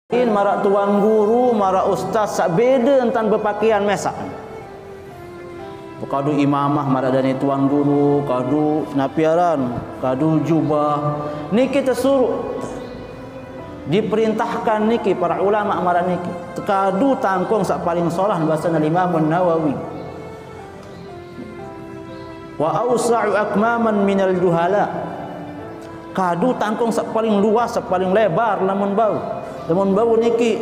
Mara tuan guru, mara ustaz sak beda entan berpakaian mesak. Kadu imamah mara dani tuan guru, kadu napiaran, kadu jubah. Niki tersuruh diperintahkan niki para ulama mara niki. Kadu tangkung sak paling solah bahasa Imam Nawawi. Wa awsa'u akmaman minal juhala. Kadu tangkung sak paling luas, sak paling lebar lamun bau. Lamun bau niki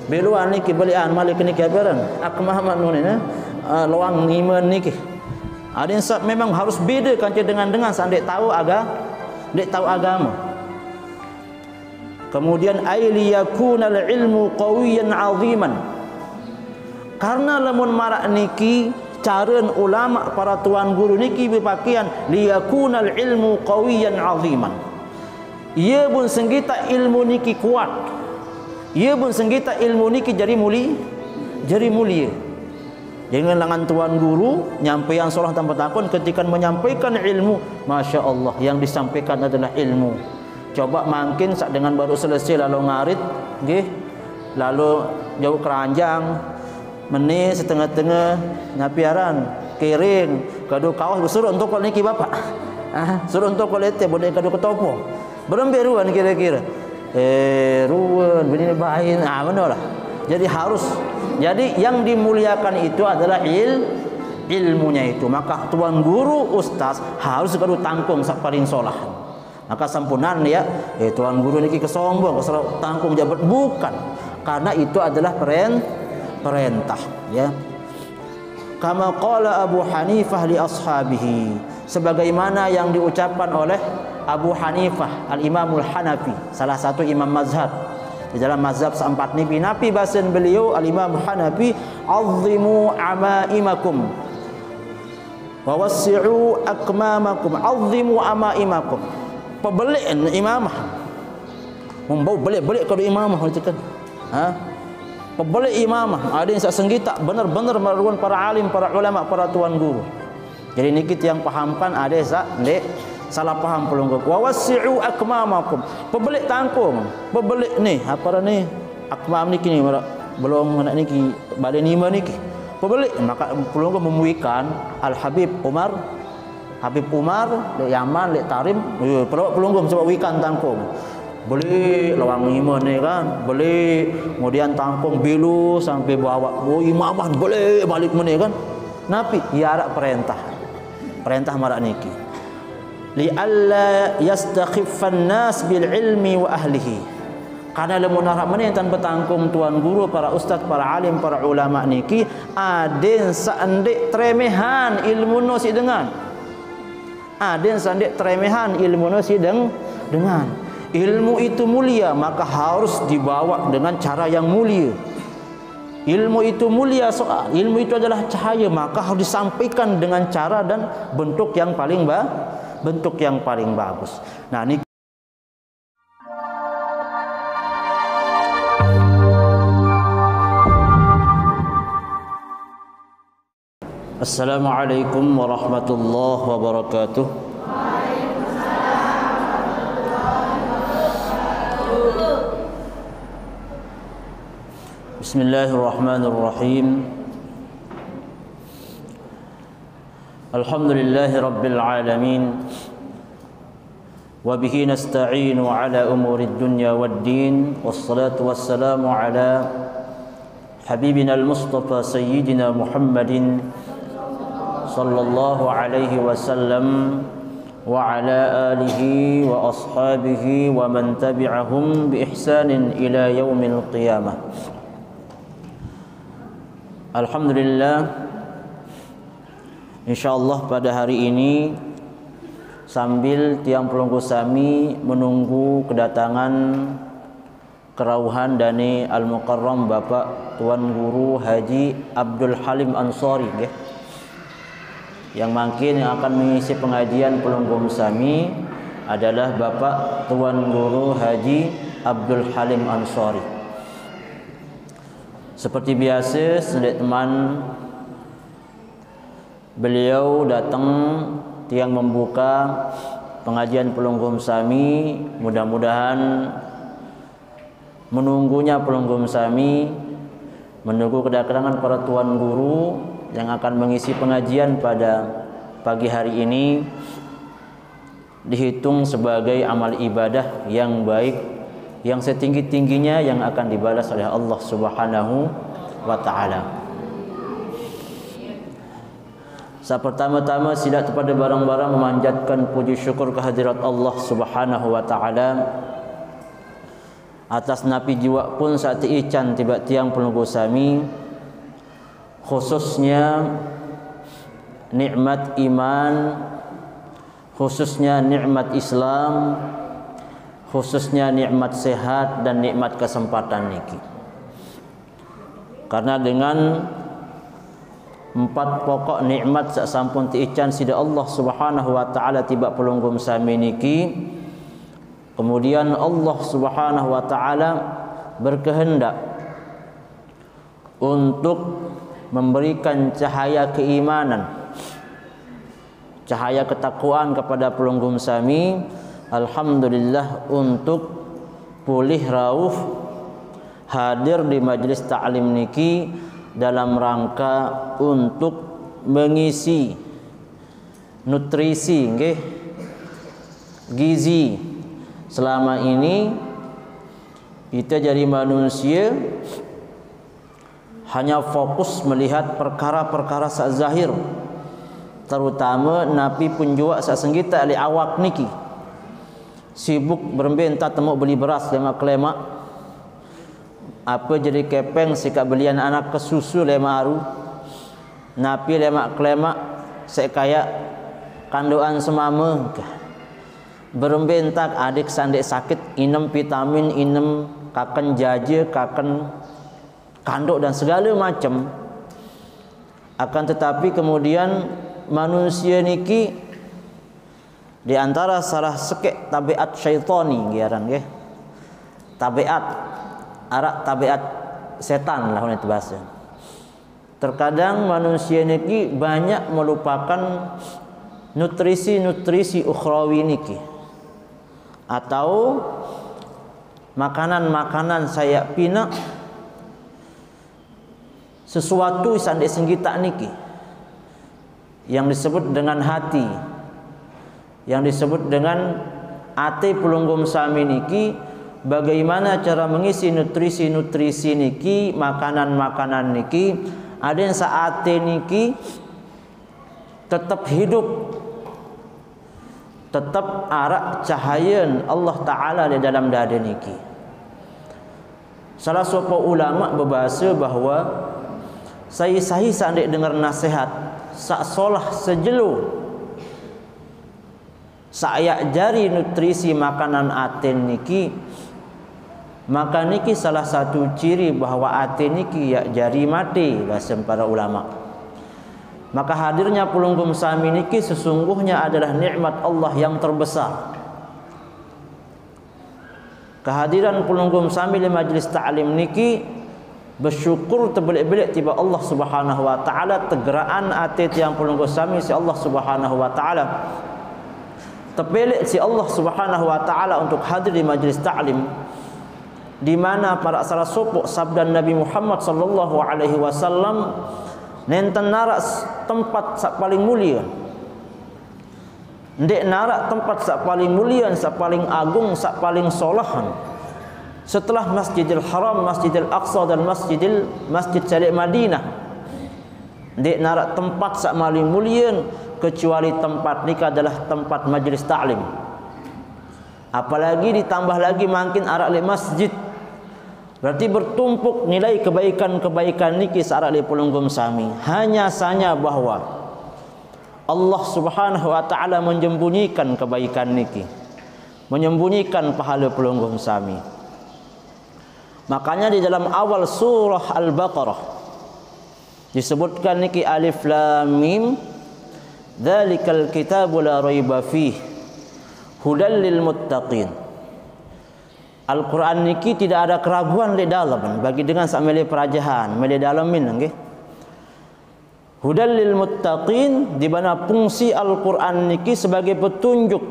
beluan niki belian malik niki abaran akmaman nunina lawang iman niki. Ada yang memang harus beda kancing dengan sandek tahu agama. Kemudian aili yakunal ilmu qawiyan aziman. Karena lamun marak niki careun ulama para tuan guru niki berpakaian liyakunal ilmu qawiyan aziman. Ia pun senggita ilmu niki kuat. Ia pun senggita ilmu niki jadi mulia. Jangan langan tuan guru nyampaian surah tanpa takun ketika menyampaikan ilmu, masya Allah yang disampaikan adalah ilmu. Coba makin sak dengan baru selesai lalu ngarit, gih, lalu jauh keranjang, menis setengah-tengah nyapiaran, kering, kado kaos bersuruh untuk kau niki bapak, suruh untuk kau lete boleh kado ketopo, beremberuan kira-kira. Ruwen begini bahin mana lah. Jadi yang dimuliakan itu adalah ilmunya itu. Maka tuan guru ustaz harus kadu tangkung sak paling solah. Maka sampunan ya tuan guru niki kesombong kesal tangkung jabat, bukan, karena itu adalah perintah ya. Kama qala Abu Hanifah li ashabihi, sebagaimana yang diucapkan oleh Abu Hanifah al-Imamul Hanafi, salah satu imam mazhab di dalam mazhab seempat ni. Nabi bahasan beliau al-Imam Hanafi, azzimu amaimakum wa wassi'u akmamakum. Azzimu amaimakum, pebelik imamah membau belik-belik kalau imamah itu kan, pebelik imamah. Ada yang senggita benar-benar meruan para alim, para ulama, para tuan guru. Jadi niki yang pahamkan ada sak ndek salah paham pelunggup. Wa wasi'u akmamakum, pebelik tangkung, pebelik ni apa ni akmam niki ni belum nak niki badan lima niki pebelik. Maka pelunggup memuikan Al Habib Umar di Yaman, di Tarim, pelunggup coba wikan tangkung. Beli lawang iman ni kan, beli kemudian tangkung bilu sampai bawa imamah boleh balik mana kan. Nabi ya ada perintah marak niki li alla yastakhifan nas bil ilmi wa ahlihi. Karena lamun harap mana yang bertangkung tuan guru, para ustaz, para alim, para ulama niki aden saendek tremehan ilmu no si dengan, aden saendek tremehan ilmu no si dengan. Ilmu itu mulia, maka harus dibawa dengan cara yang mulia. Ilmu itu mulia, soal ilmu itu adalah cahaya, maka harus disampaikan dengan cara dan bentuk yang paling bagus. Nah, ini Assalamualaikum warahmatullahi wabarakatuh. Bismillahirrahmanirrahim. Alhamdulillahi rabbil alamin. Wa bihi nasta'inu ala umurid dunya waddin. Wassalatu wassalamu ala habibina al-Mustafa sayyidina Muhammadin sallallahu alaihi wasallam wa ala alihi wa ashabihi wa man tabi'ahum bi ihsanin ila yaumil qiyamah. Alhamdulillah, insyaallah pada hari ini sambil tiang pelunggu sami menunggu kedatangan kerawuhan dani Al-Mukarram Bapak Tuan Guru Haji Abdul Halim Ansori ya, yang makin yang akan mengisi pengajian pelunggu sami adalah Bapak Tuan Guru Haji Abdul Halim Ansori. Seperti biasa, sedek teman, beliau datang tiang membuka pengajian pelunggum sami. Mudah-mudahan menunggunya pelunggum sami, menunggu kedatangan para tuan guru yang akan mengisi pengajian pada pagi hari ini dihitung sebagai amal ibadah yang baik, yang setinggi-tingginya yang akan dibalas oleh Allah Subhanahu wa taala. Pertama-tama sila kepada barang-barang memanjatkan puji syukur kehadirat Allah Subhanahu wa taala atas napi jiwa pun saat ican tiba tiang pelunggu sami, khususnya nikmat iman, khususnya nikmat Islam, khususnya nikmat sehat dan nikmat kesempatan niki. Karena dengan 4 pokok nikmat sak sampun tiican sida Allah Subhanahu wa taala tiba pelunggum sami niki, kemudian Allah Subhanahu wa taala berkehendak untuk memberikan cahaya keimanan, cahaya ketakwaan kepada pelunggum sami. Alhamdulillah untuk pulih rauf hadir di majlis ta'lim niki dalam rangka untuk mengisi nutrisi nggih, gizi. Selama ini kita jadi manusia hanya fokus melihat perkara-perkara sak zahir, terutama napi penjual sak senggita ali awak niki sibuk berbentak temu beli beras lemak-lemak, apa jadi kepeng sikap belian anak ke susu lemaru, napi lemak-lemak sekaya kandoan semama, berbentak adik sandek sakit inem vitamin, inem kaken jaje, kaken kanduk dan segala macam. Akan tetapi kemudian manusia niki di antara salah sekek tabiat syaitani ngiaran nggih, tabiat arak tabiat setan lah itu bahasa. Terkadang manusia niki banyak melupakan nutrisi-nutrisi ukhrawi niki, atau makanan-makanan saya pinak, sesuatu sandek senggita niki yang disebut dengan hati, yang disebut dengan ati pelunggum sami niki. Bagaimana cara mengisi nutrisi-nutrisi niki, makanan-makanan niki, ada yang saate niki tetap hidup, tetap arak cahaya Allah Ta'ala di dalam dada niki. Salah seorang ulama berbahasa bahawa saya sandek dengar nasihat sak solah sejelu saya jari nutrisi makanan aten niki, maka niki salah satu ciri bahawa aten niki ya jari mati bahasa para ulama. Maka hadirnya pelunggum sami niki sesungguhnya adalah nikmat Allah yang terbesar. Kehadiran pelunggum sami di majlis ta'lim niki bersyukur terbelik-belik tiba Allah Subhanahu wa taala, tegeraan ati tiang pelunggum sami si Allah Subhanahu wa taala. Terbelik si Allah Subhanahu wa taala untuk hadir di majlis ta'lim, di mana para salah sopok sabda Nabi Muhammad sallallahu alaihi wasallam nenten narak tempat sak paling mulia, ndek narak tempat sak paling mulia, sak paling agung, sak paling solahan setelah Masjidil Haram, Masjidil Aqsa dan Masjid Syarif Madinah. Ndek narak tempat sak paling mulia kecuali tempat nikah adalah tempat majlis ta'lim. Apalagi ditambah lagi makin arak li masjid, berarti bertumpuk nilai kebaikan-kebaikan niki sarak li pelunggum sami. Hanya saja bahawa Allah Subhanahu wa taala menyembunyikan kebaikan niki, menyembunyikan pahala pelunggum sami. Makanya di dalam awal surah Al-Baqarah disebutkan niki alif lam mim dzalikal kitabu la raiba fih hudal lil muttaqin. Al-Quran niki tidak ada keraguan di dalam bagi dengan sak mele perajahan mele dalamin nggih. Hudal lil muttaqin, di mana fungsi Al-Quran niki sebagai petunjuk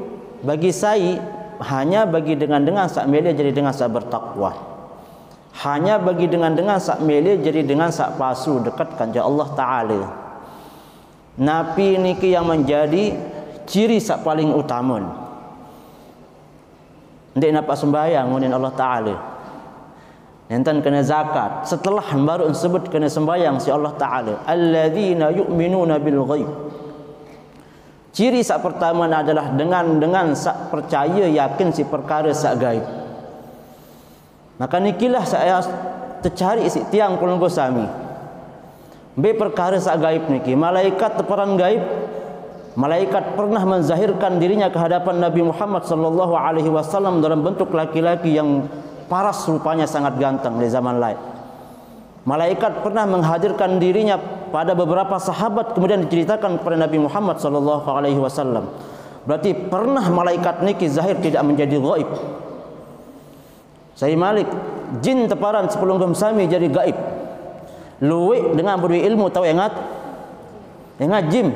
bagi saya hanya bagi dengan sak mele jadi dengan sak bertakwa. hanya bagi dengan sak mele jadi dengan sak pasu dekat kanca Allah Ta'ala. Napi niki yang menjadi ciri sak paling utama. Ndek napa sembahyang ngunin Allah Ta'ala. Enten kena zakat. Setelah baru sebut kena sembahyang si Allah Ta'ala. Alladzina yu'minuna bil ghaib. Ciri sak pertama adalah dengan sak percaya yakin si perkara sak gaib. Maka nikilah saya tercari isi tiang kulungku sami. Be perkara sak gaib niki. Malaikat teparan gaib. Malaikat pernah menzahirkan dirinya ke hadapan Nabi Muhammad sallallahu alaihi wasallam dalam bentuk laki-laki yang paras, rupanya sangat ganteng di zaman lain. Malaikat pernah menghadirkan dirinya pada beberapa sahabat, kemudian diceritakan kepada Nabi Muhammad sallallahu alaihi wasallam. Berarti pernah malaikat niki zahir, tidak menjadi gaib. Saya Malik, jin teparan sepelunggum sami jadi gaib. Luwek dengan beri ilmu tahu ingat jin.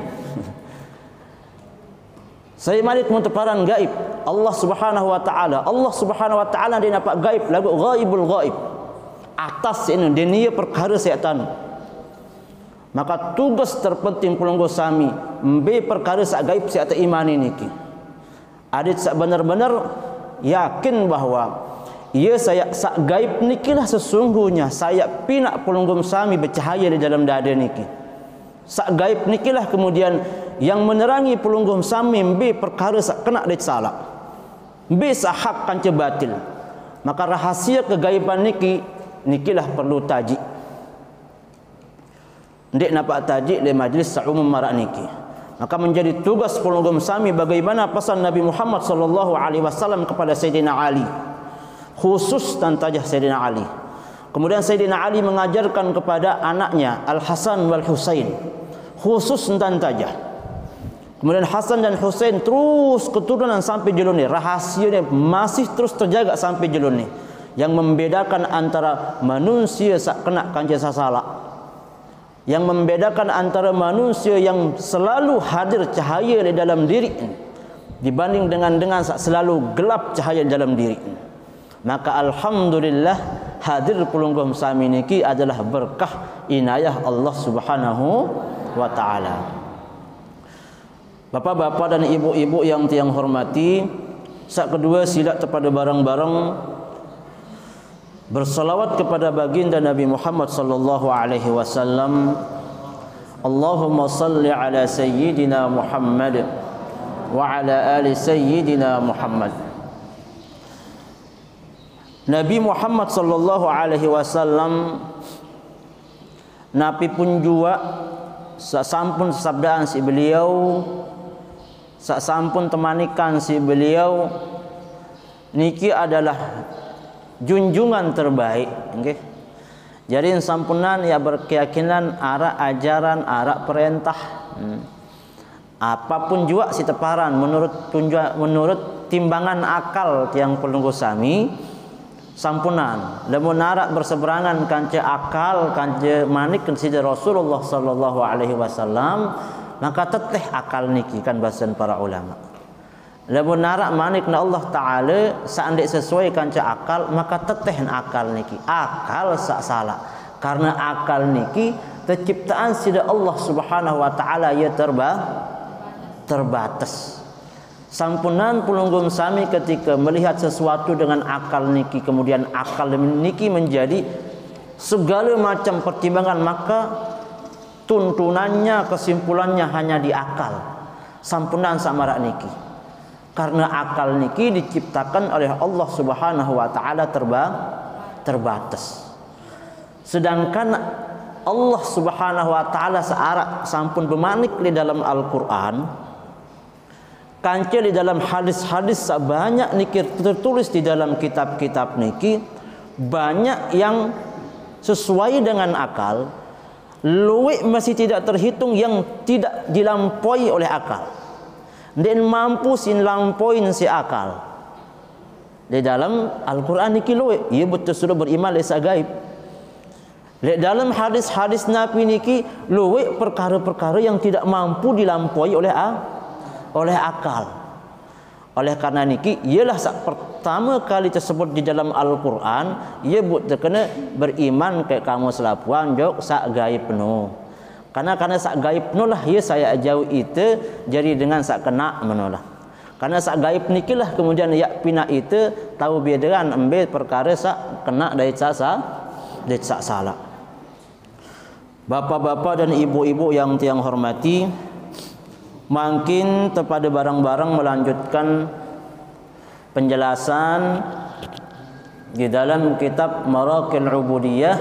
Saya Malik munteparan gaib. Allah Subhanahu wa taala. Allah Subhanahu wa taala dia nampak gaib, lagu ghaibul ghaib. Atas ini dia perkara setan. Maka tugas terpenting pelunggu sami mbe perkara sak gaib sak iman ini ki. Adit sak benar-benar yakin bahawa ia saya sak gaib nikilah sesungguhnya saya pinak pelunggum sami bercahaya di dalam dada niki. Sak gaib nikilah kemudian yang menerangi pelunggum sami mbe perkara sak kena dit salah. Mbe sak hak kanca batil. Maka rahasia kegaiban nikilah perlu taji. Ndik nampak taji di majlis sak umum marak niki. Maka menjadi tugas pelunggum sami bagaimana pesan Nabi Muhammad sallallahu alaihi wasallam kepada Sayyidina Ali. Khusus dan tajah Sayyidina Ali. Kemudian Sayyidina Ali mengajarkan kepada anaknya Al-Hasan wal Husain khusus dan tajah. Kemudian Hasan dan Husain terus keturunan sampai jelun ni. Rahasianya masih terus terjaga sampai jelun ni. Yang membedakan antara manusia sak kena kanca sasalah. Yang membedakan antara manusia yang selalu hadir cahaya di dalam diri dibanding dengan sak selalu gelap cahaya dalam diri. Maka alhamdulillah hadir pelunggum sami niki adalah berkah inayah Allah Subhanahu wa taala. Bapak-bapak dan ibu-ibu yang tiang hormati, sak kedua sila kepada bareng-bareng bersalawat kepada baginda Nabi Muhammad sallallahu alaihi wasallam. Allahumma salli ala sayyidina Muhammad wa ala ali sayyidina Muhammad. Nabi Muhammad sallallahu alaihi wasallam napi pun jua sampun sabdaan si beliau, sampun temanikan si beliau niki adalah junjungan terbaik, okay? Jadi sampunan ya berkeyakinan arah ajaran, arah perintah, apapun juga si teparan menurut timbangan akal tiang pelunggu sami sampunan. Lamun arak berseberangan kanca akal, kanca manik sida Rasulullah sallallahu alaihi wasallam, maka teteh akal niki kan bahasan para ulama. Lamun narak manik na Allah Ta'ala seandainya sesuai kanca akal, maka teteh akal niki. Akal sak salah. Karena akal niki terciptaan sida Allah Subhanahu wa taala ya terbatas. Sampunan pelunggum sami ketika melihat sesuatu dengan akal niki, kemudian akal niki menjadi segala macam pertimbangan, maka tuntunannya, kesimpulannya hanya di akal. Sampunan samarak niki. Karena akal niki diciptakan oleh Allah Subhanahu wa taala terbatas. Sedangkan Allah Subhanahu wa taala searak sampun bermanik di dalam Al-Qur'an, kanca di dalam hadis-hadis banyak niki tertulis di dalam kitab-kitab niki, banyak yang sesuai dengan akal, luwek masih tidak terhitung yang tidak dilampaui oleh akal. Dan mampu sin lampoin si akal. Di dalam Al-Quran niki luwek, ia betul sudah beriman lesa gaib. Di dalam hadis-hadis Nabi niki luwek perkara-perkara yang tidak mampu dilampaui oleh akal. Oleh karena niki ialah pertama kali tersebut di dalam Al-Quran, ia terkena beriman ke kamu selapuan jok sak gaib penuh. Karena sak gaib penuh lah ia saya jauh itu jadi dengan sak kena menolak. Karena sak gaib nikilah kemudian yak pina itu tahu bedaran ambil perkara sak kena dari sak salah. Bapa-bapa dan ibu-ibu yang tiang hormati, makin kepada barang-barang melanjutkan penjelasan di dalam kitab Maraqil Ubudiyah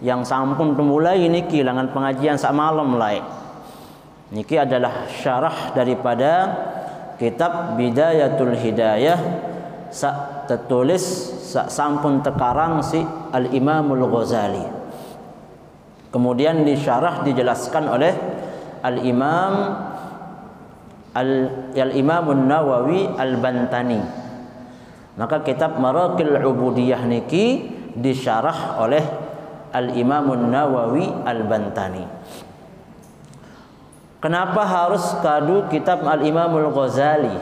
yang sampun mulai niki langan pengajian sak malam lain. Niki adalah syarah daripada kitab Bidayatul Hidayah sak tertulis sak sampun tekarang si Al-Imamul Ghazali. Kemudian disyarah dijelaskan oleh Al-Imamun Nawawi Al-Bantani. Maka kitab Maraqil Ubudiyah niki disyarah oleh Al-Imamun Nawawi Al-Bantani. Kenapa harus kadu kitab Al-Imamul Ghazali?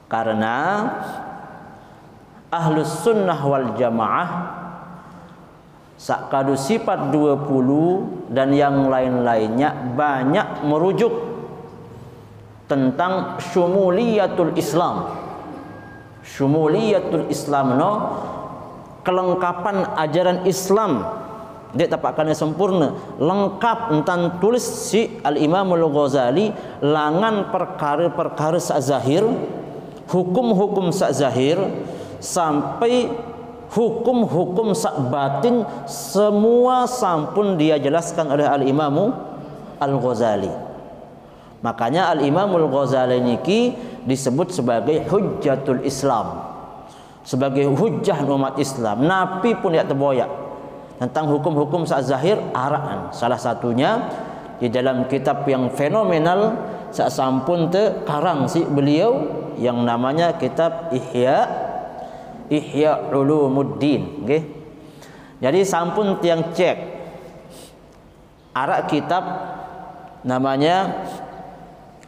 Karena Ahlus Sunnah wal Jamaah sakadu sifat 20 dan yang lain-lainnya banyak merujuk tentang syumuliyatul Islam. Syumuliyatul Islam no, kelengkapan ajaran Islam. Dia tapakkannya sempurna, lengkap tentang tulis si Al-Imamul Ghazali langan perkara-perkara sak zahir, hukum-hukum sak zahir sampai hukum-hukum sak batin, semua sampun dia jelaskan oleh Al-Imamu Al-Ghazali. Makanya Al-Imamul Ghazali niki disebut sebagai hujjatul Islam, sebagai hujjah umat Islam. Nabi pun dia terboyak tentang hukum-hukum sak zahir araan. Salah satunya di dalam kitab yang fenomenal sak sampun karang si beliau yang namanya kitab Ihya Ulumuddin, okay? Jadi sampun tiang cek arak kitab namanya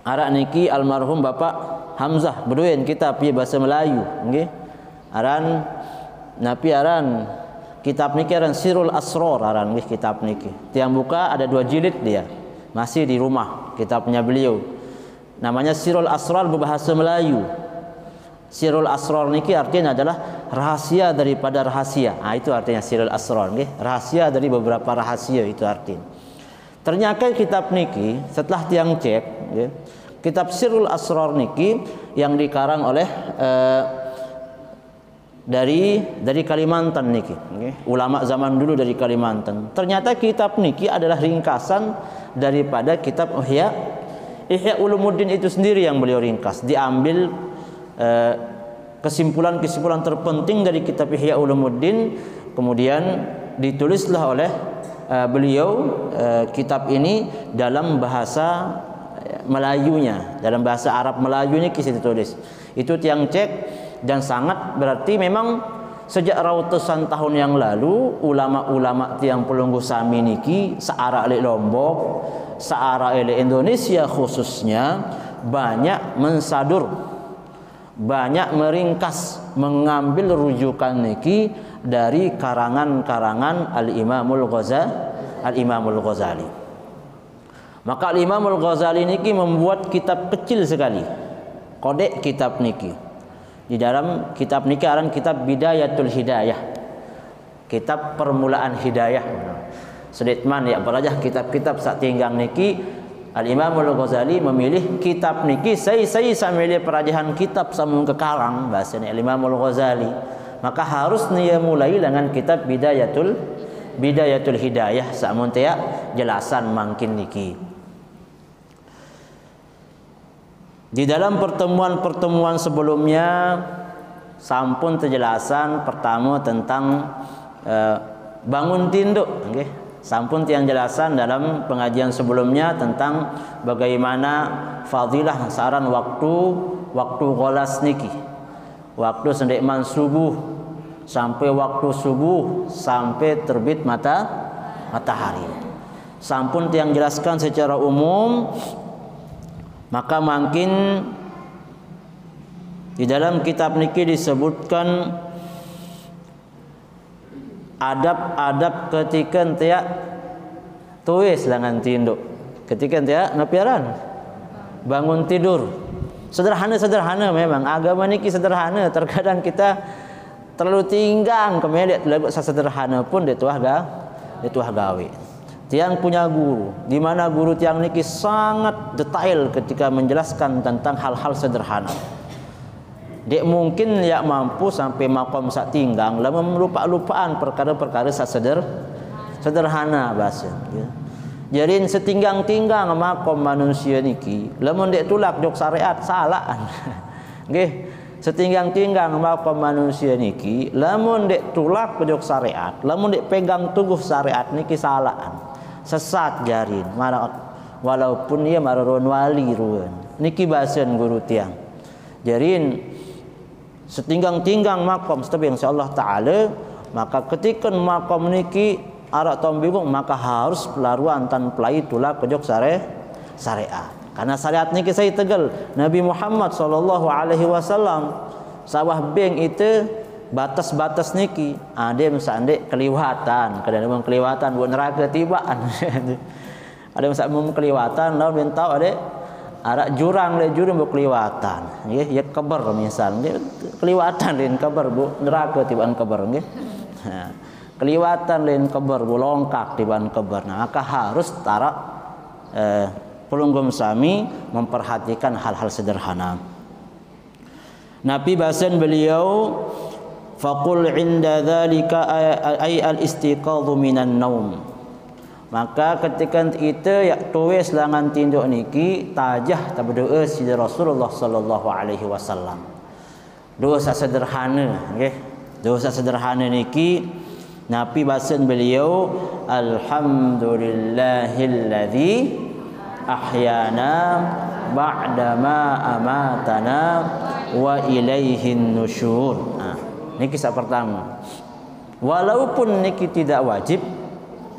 arak niki almarhum Bapak Hamzah Beduin kitab ya bahasa Melayu, okay? Aran napi aran kitab niki aran Sirul Asrar aran kitab niki. Tiang buka ada 2 jilid dia. Masih di rumah kitabnya beliau. Namanya Sirul Asrar berbahasa Melayu. Sirul Asrar niki artinya adalah rahasia daripada rahasia. Itu artinya Sirul Asrar nggih. Rahasia dari beberapa rahasia itu artinya. Ternyata kitab niki setelah tiang cek nggih, kitab Sirul Asrar niki yang dikarang oleh dari Kalimantan niki, okay? Ulama zaman dulu dari Kalimantan. Ternyata kitab niki adalah ringkasan daripada kitab Ihya Ulumuddin itu sendiri yang beliau ringkas. Diambil kesimpulan-kesimpulan terpenting dari kitab Ihya Ulumuddin, kemudian ditulislah oleh beliau kitab ini dalam bahasa Melayunya, dalam bahasa Arab Melayunya kisah ditulis. Itu tiang cek. Dan sangat berarti memang sejak ratusan tahun yang lalu ulama-ulama tiang Pelunggu Sami niki searah oleh Lombok, searah oleh Indonesia khususnya banyak mensadur, banyak meringkas, mengambil rujukan niki dari karangan-karangan Al-Imamul Ghazali. Maka Al-Imamul Ghazali niki membuat kitab kecil sekali, kodek kitab niki. Di dalam kitab niki aran kitab Bidayatul Hidayah, kitab permulaan hidayah. Sedetman ya berajah kitab-kitab sak tinggang niki Al-Imamul Ghazali memilih kitab niki saya sambil perajahan kitab samung kekarang bahasa Al-Imamul Ghazali. Maka harus nia mulai dengan kitab Bidayatul Hidayah samun tia jelasan mangkin niki. Di dalam pertemuan-pertemuan sebelumnya sampun penjelasan pertama tentang bangun tinduk, okay? Sampun tiang jelasan dalam pengajian sebelumnya tentang bagaimana fadilah saran waktu gholas niki, waktu sendekman subuh sampai waktu subuh sampai terbit matahari. Sampun tiang jelaskan secara umum. Maka makin Di dalam kitab niki disebutkan adab-adab ketika tiak tuis langan tinduk, ketika tiak napiaran bangun tidur. Sederhana-sederhana memang agama niki sederhana. Terkadang kita terlalu tinggang kemudian lagu sederhana pun dia tuah gawe. Tiang punya guru, di mana guru tiang niki sangat detail ketika menjelaskan tentang hal-hal sederhana. Dia mungkin ya mampu sampai makom sak tinggang, lama melupa-lupaan perkara-perkara sak sederhana bahasa. Ya. Jadi setinggang-tinggang makom manusia niki, lamun dek tulak jok syariat salah. Nggih. Setinggang-tinggang makom manusia niki, lamun dek tulak jok syariat, lamun dek pegang teguh syariat niki salah. Sesat jarin, walaupun ia marun wali ruan. Niki bahasan guru tiang. Jarin setinggang-tinggang makom setiap yang Allah Taala, maka ketika makom niki arak tom bingung, maka harus pelaruan tan pelai tulak kejok syariat. Karena syariat niki saya tegal Nabi Muhammad sallallahu alaihi wasallam sawah beng itu batas-batas niki ada sandek keliwatan, kadang-kadang keliwatan buat neraka tibaan. Ada masa keliwatan lalu tahu ada arak jurang le jurang buat keliwatan. Nggih, ya kabar misal dia keliwatan lain kabar bu neraka tibaan kabar nggih. Keliwatan lain kabar bu longkak tibaan kabar. Nah, maka harus tarak pelunggum sami memperhatikan hal-hal sederhana. Nabi bahasan beliau faqul inda dzalika ay al-istiqadhu minan naum. Maka ketika itu ya tulis langan tinduk niki tajah ta berdoa sida Rasulullah sallallahu alaihi wasallam. Doa sederhana nggih. Doa sederhana niki Nabi bahasan beliau alhamdulillahilladzi ahyana ba'dama amatana wa ilaihin nusyur. Nah, ini kisah pertama. Walaupun niki tidak wajib,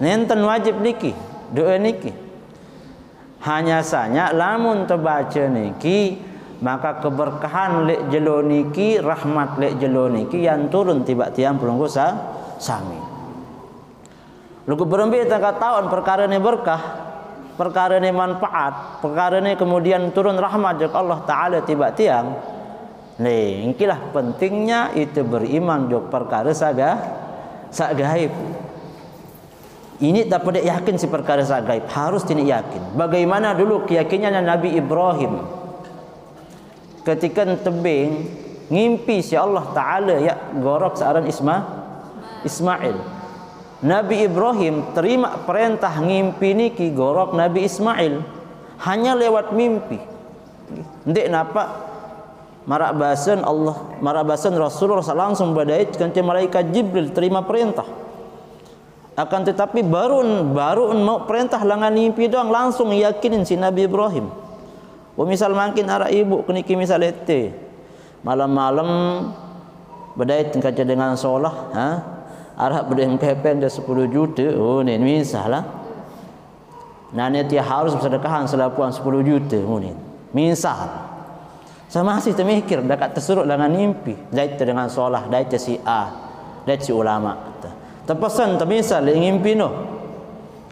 nenten wajib niki doa niki. Hanya saja lamun terbaca niki, maka keberkahan lek jelo niki, rahmat lek jelo niki yang turun tiba tiang pelunggu sami. Lugu berembi tangka tahun perkara ini berkah, perkara ini manfaat, perkara ini kemudian turun rahmatจากAllah Taala tiba tiang. Nih, inilah pentingnya itu beriman jok perkara sak gaib. Ini tak pada yakin si perkara sak gaib, harus tidak yakin. Bagaimana dulu keyakinannya Nabi Ibrahim ketika tebing ngimpi si Allah Taala ya gorok searan Ismail. Nabi Ibrahim terima perintah ngimpi niki gorok Nabi Ismail hanya lewat mimpi. Ndek napa marak bahasan Allah, marak bahasan Rasulullah langsung badai kanthi malaikat Jibril terima perintah. Akan tetapi baru mau perintah langan mimpi doang langsung yakinin si Nabi Ibrahim. Misal makin arah ibu keniki misal ete malam-malam badai kaca dengan solah, arah berdeng kepen dah 10 juta. Oh ni misalnya. Nanya dia harus bersedekahan selapuan 10 juta. Oh ni misal. Saya masih termikir dekat tersurut dengan mimpi. Dait dengan solah, dait si A, dait si ulama. Terpesan termisal ngimpi no.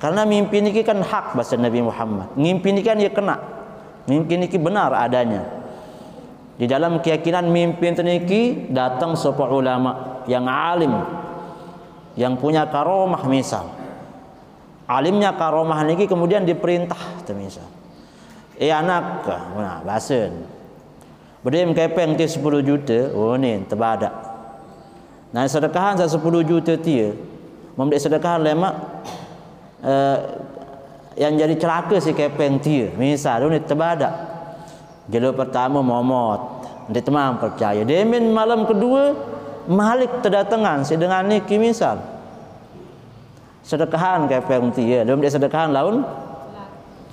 Karena mimpi ni kan hak bahasa Nabi Muhammad. Ngimpi ni kan dia kena. Mimpi ni benar adanya. Di dalam keyakinan mimpi niki datang seorang ulama yang alim, yang punya karomah misal. Alimnya karomah niki kemudian diperintah misal. Anak, nah bahasan. Berdem kepeng ti 10 juta, oh ni terbadak. Nah sedekahan 10 juta dia. Memberi sedekahan lemak yang jadi celaka si kepeng dia. Misal ni terbadak. Jalur pertama momot, dia temang percaya. Demin malam kedua Malik terdatangan si dengan niki misal. Sedekahan kepeng dia, belum dia sedekahan laun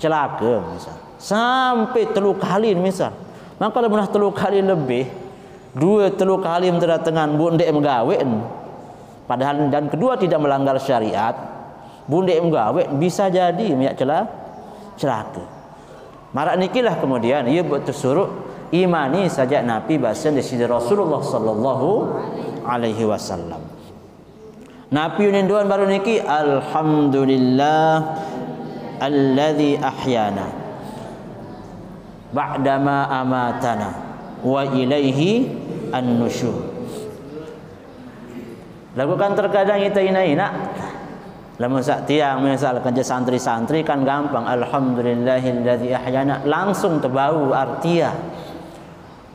celaka misal. Sampai 3 kali misal. Maka kalau pernah 3 kali lebih, 2-3 kali terdatangan bundek menggawen. Padahal dan kedua tidak melanggar syariat. Bundek menggawen bisa jadi minyak celaka. Marak nikilah kemudian ia buat tersuruh imani saja Nabi bahasa di sisi Rasulullah sallallahu alaihi wasallam. Nabi ninduan baru niki alhamdulillah alladzi ahyana ba'dama amatana wa ilaihi an-nusyur. Lagu kan terkadang kita ina-ina lamun sak tiang misalkan je santri-santri kan gampang alhamdulillahilladzi ahyana langsung terbau artia.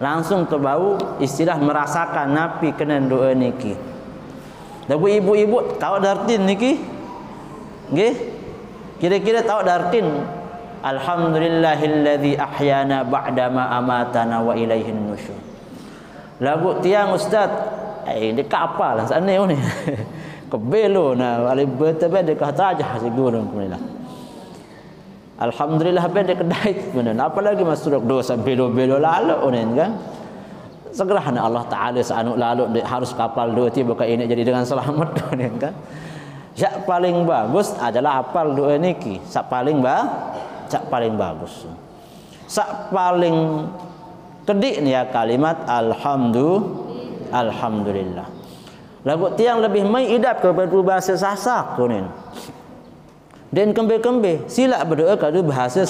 Langsung terbau istilah merasakan Nabi kena doa niki. Lagu ibu-ibu tahu dartin niki? Nggih? Kira-kira tahu dartin alhamdulillahilladzi ahyana ba'dama amatana wa ilaihin nusyur. Lagu tiang ustaz dia kapal lah sana ni. Kebelo na wali betul dia kata aja seguro alhamdulillah. Alhamdulillah ben dia kedai benar. Apalagi masuk dosa belo-belo lalu onen kan. Segerahan Allah Taala saanu lalu harus kapal doa ti bukan ini jadi dengan selamat onen kan. Sak paling bagus adalah hafal doa niki. Sak paling bagus. Sak paling kedik ni ya kalimat alhamdulillah. Lagu tiang lebih mai idap kepada bahasa Sasak kunin. Dan kembe-kembe silap berdoa kepada bahasa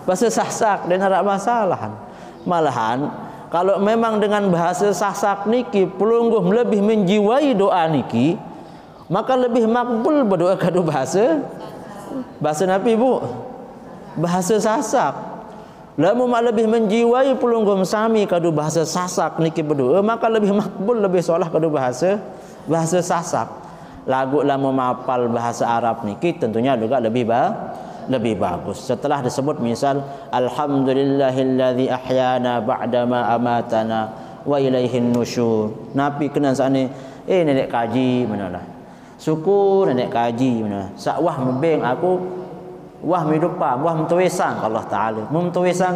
Sasak dan ada masalah. Malahan kalau memang dengan bahasa Sasak niki pelungguh lebih menjiwai doa niki, maka lebih makbul berdoa kepada bahasa Nabi bu. Bahasa Sasak. Lamun lebih menjiwai pelunggum sami kadu bahasa Sasak niki berdoa maka lebih makbul lebih solah kadu bahasa Sasak. Lagu lamun mapal bahasa Arab niki tentunya juga lebih bagus. Setelah disebut misal alhamdulillahilladzi ahyana ba'dama amatana wa ilaihin nusyur. Nabi kena sane nenek kaji manalah. Syukur nenek kaji mana. Sakwah membeng aku wah midupa wah mtuwisang Allah Taala mumtuwisang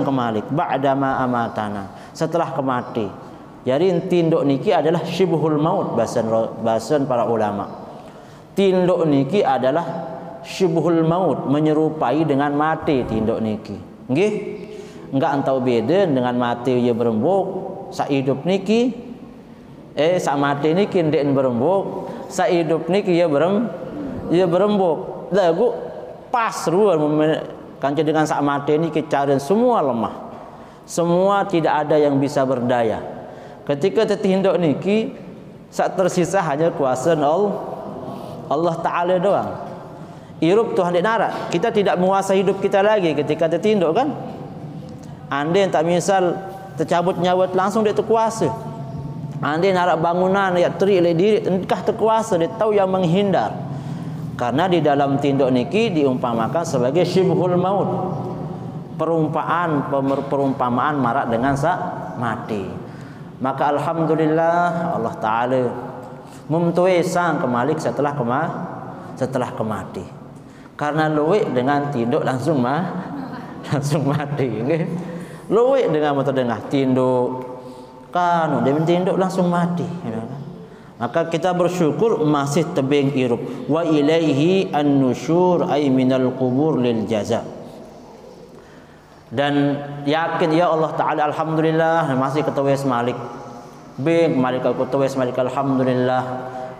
kemalik ba'dama amatana setelah kemati. Jadi tinduk niki adalah syibhul maut bahasan para ulama. Tinduk niki adalah syibhul maut menyerupai dengan mati tinduk niki. Nggih? Enggak entau beda dengan mati ia berembuk sak hidup niki sak mati niki ndek berembuk sak hidup niki ia berembuk. Lagu pas ruan kanca dengan sak mati ni kecarian semua lemah. Semua tidak ada yang bisa berdaya. Ketika tertinduk niki sak tersisa hanya kuasa Allah Taala doang. Hirup Tuhan di narak. Kita tidak menguasai hidup kita lagi ketika tertinduk kan? Andai tak misal tercabut nyawa langsung dia terkuasa. Andai narak bangunan ya terik oleh diri entah terkuasa dia tahu yang menghindar. Karena di dalam tinduk niki diumpamakan sebagai syibhul maut. Perumpamaan marak dengan sak mati. Maka alhamdulillah Allah Taala mumtuisang kemalik setelah kemati. Karena luwek dengan tinduk langsung mati nggih. Luwek dengan mata dengah tinduk kan dia tinduk langsung mati. Maka kita bersyukur masih tebing irup wa ilaihi an-nusyur ay minal qubur lil jaza. Dan yakin ya Allah Taala alhamdulillah masih ketawis malik bing malik ketawis malik alhamdulillah.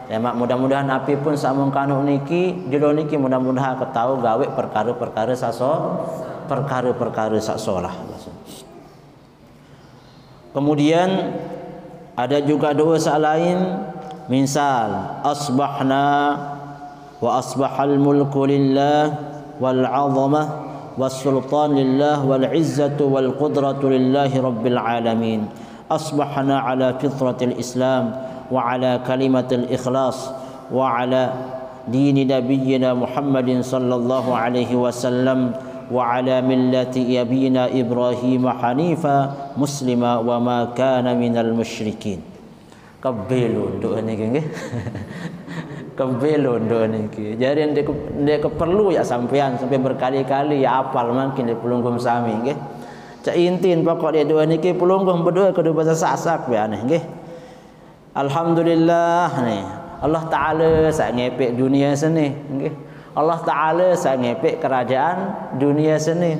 Ya mudah-mudahan api pun samun kanu niki jero niki mudah-mudahan ketahu gawe perkara-perkara sak solah. Kemudian ada juga doa lain. Misal asbahna wa asbahal mulku lillah wal 'azamah was sultan lillah wal 'izzatu wal qudratu lillahi rabbil alamin. Asbahna ala fitratil islam wa ala kalimatil ikhlas wa ala dini nabiyyina Muhammadin sallallahu alaihi wasallam wa ala millati abina Ibrahim hanifa muslima wa ma kana minal musyrikin. Kebelon doa niki nggih. Kebelon doa niki. Jadi dia perlu ya sampai berkali-kali ya apal mungkin di pelunggum sami nggih. Cak intin pokok dia doa niki pelunggum berdoa kedua bahasa Sasak be aneh nggih. Alhamdulillah nih. Allah Taala sak ngepek dunia seni nggih. Allah Taala sak ngepek kerajaan dunia seni.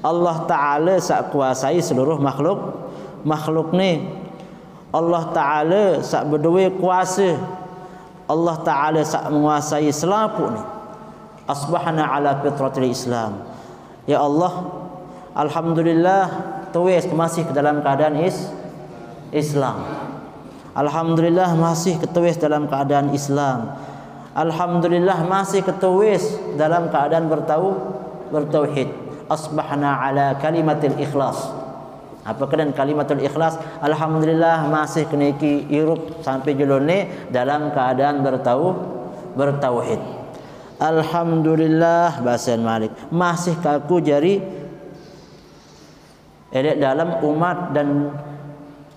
Allah Ta'ala sak kuasai seluruh makhluk ni. Allah Ta'ala sak berdua kuasa. Allah Ta'ala sak menguasai selaput ni. Asbahna ala fitratil Islam. Ya Allah, alhamdulillah tuwis masih ke dalam keadaan Islam. Alhamdulillah masih ketuwis dalam keadaan Islam. Alhamdulillah masih ketuwis dalam keadaan bertauhid. Asbahna ala kalimatil ikhlas. Apa keadaan kalimatul ikhlas? Alhamdulillah masih keniki irup sampai jelone dalam keadaan bertauhid. Alhamdulillah bahasa Malik masih kaku jari dalam umat dan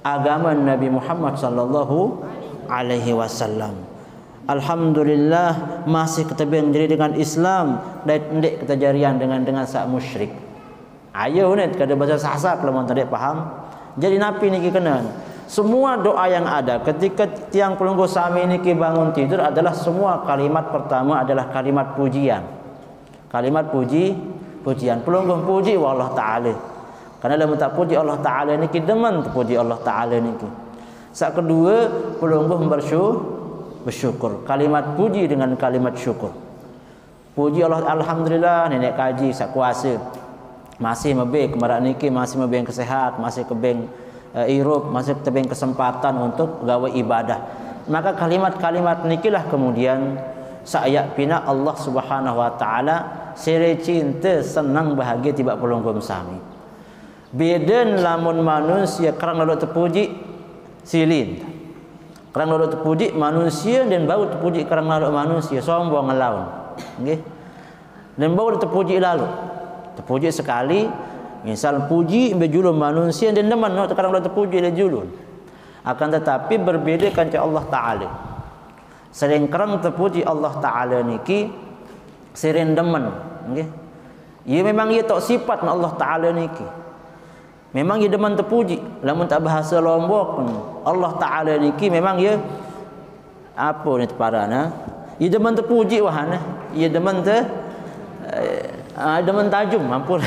agama Nabi Muhammad sallallahu alaihi wasallam. Alhamdulillah masih ketebeng diri dengan Islam dan ndek ketajarian dengan sak musyrik. Ayo ni kada bahasa sahsa kalau mau tak faham. Jadi napi niki kenan. Semua doa yang ada ketika tiang pelunggu sami niki bangun tidur adalah semua kalimat pertama adalah kalimat pujian. Kalimat pujian. Pelunggu puji Allah Taala. Karena dalam tak puji Allah Taala niki demen puji Allah Taala niki. Sak kedua pelunggu bersyukur. Kalimat puji dengan kalimat syukur. Puji Allah, alhamdulillah nenek kaji sak kuasa. Masih mebeng kemarak niki, masih mebeng kesehat, masih kebeng irup, masih kebeng kesempatan untuk gawe ibadah. Maka kalimat-kalimat nikilah kemudian saya pina Allah Subhanahu wa taala sere cinta senang bahagia tiba pelunggum sami. Beden lamun manusia kerang lalu terpuji silin. Kerang lalu terpuji manusia dan bau terpuji kerang lalu manusia sombong ngelawan. Nggih. Dan bau terpuji lalu. Terpuji sekali, misal puji bejulun manusia dan deman kerang lalu terpuji le julun. Akan tetapi berbeda kan Allah Taala. Sering kerang terpuji Allah Taala niki sering deman, nggih. Ia memang ia tok sifat Allah Taala niki. Memang ia demen terpuji. Lamun tak bahasa Lombok pun Allah Taala niki memang ia apa ni teparana? Ia demen terpuji wahana. Ia demen demen tajum ampun.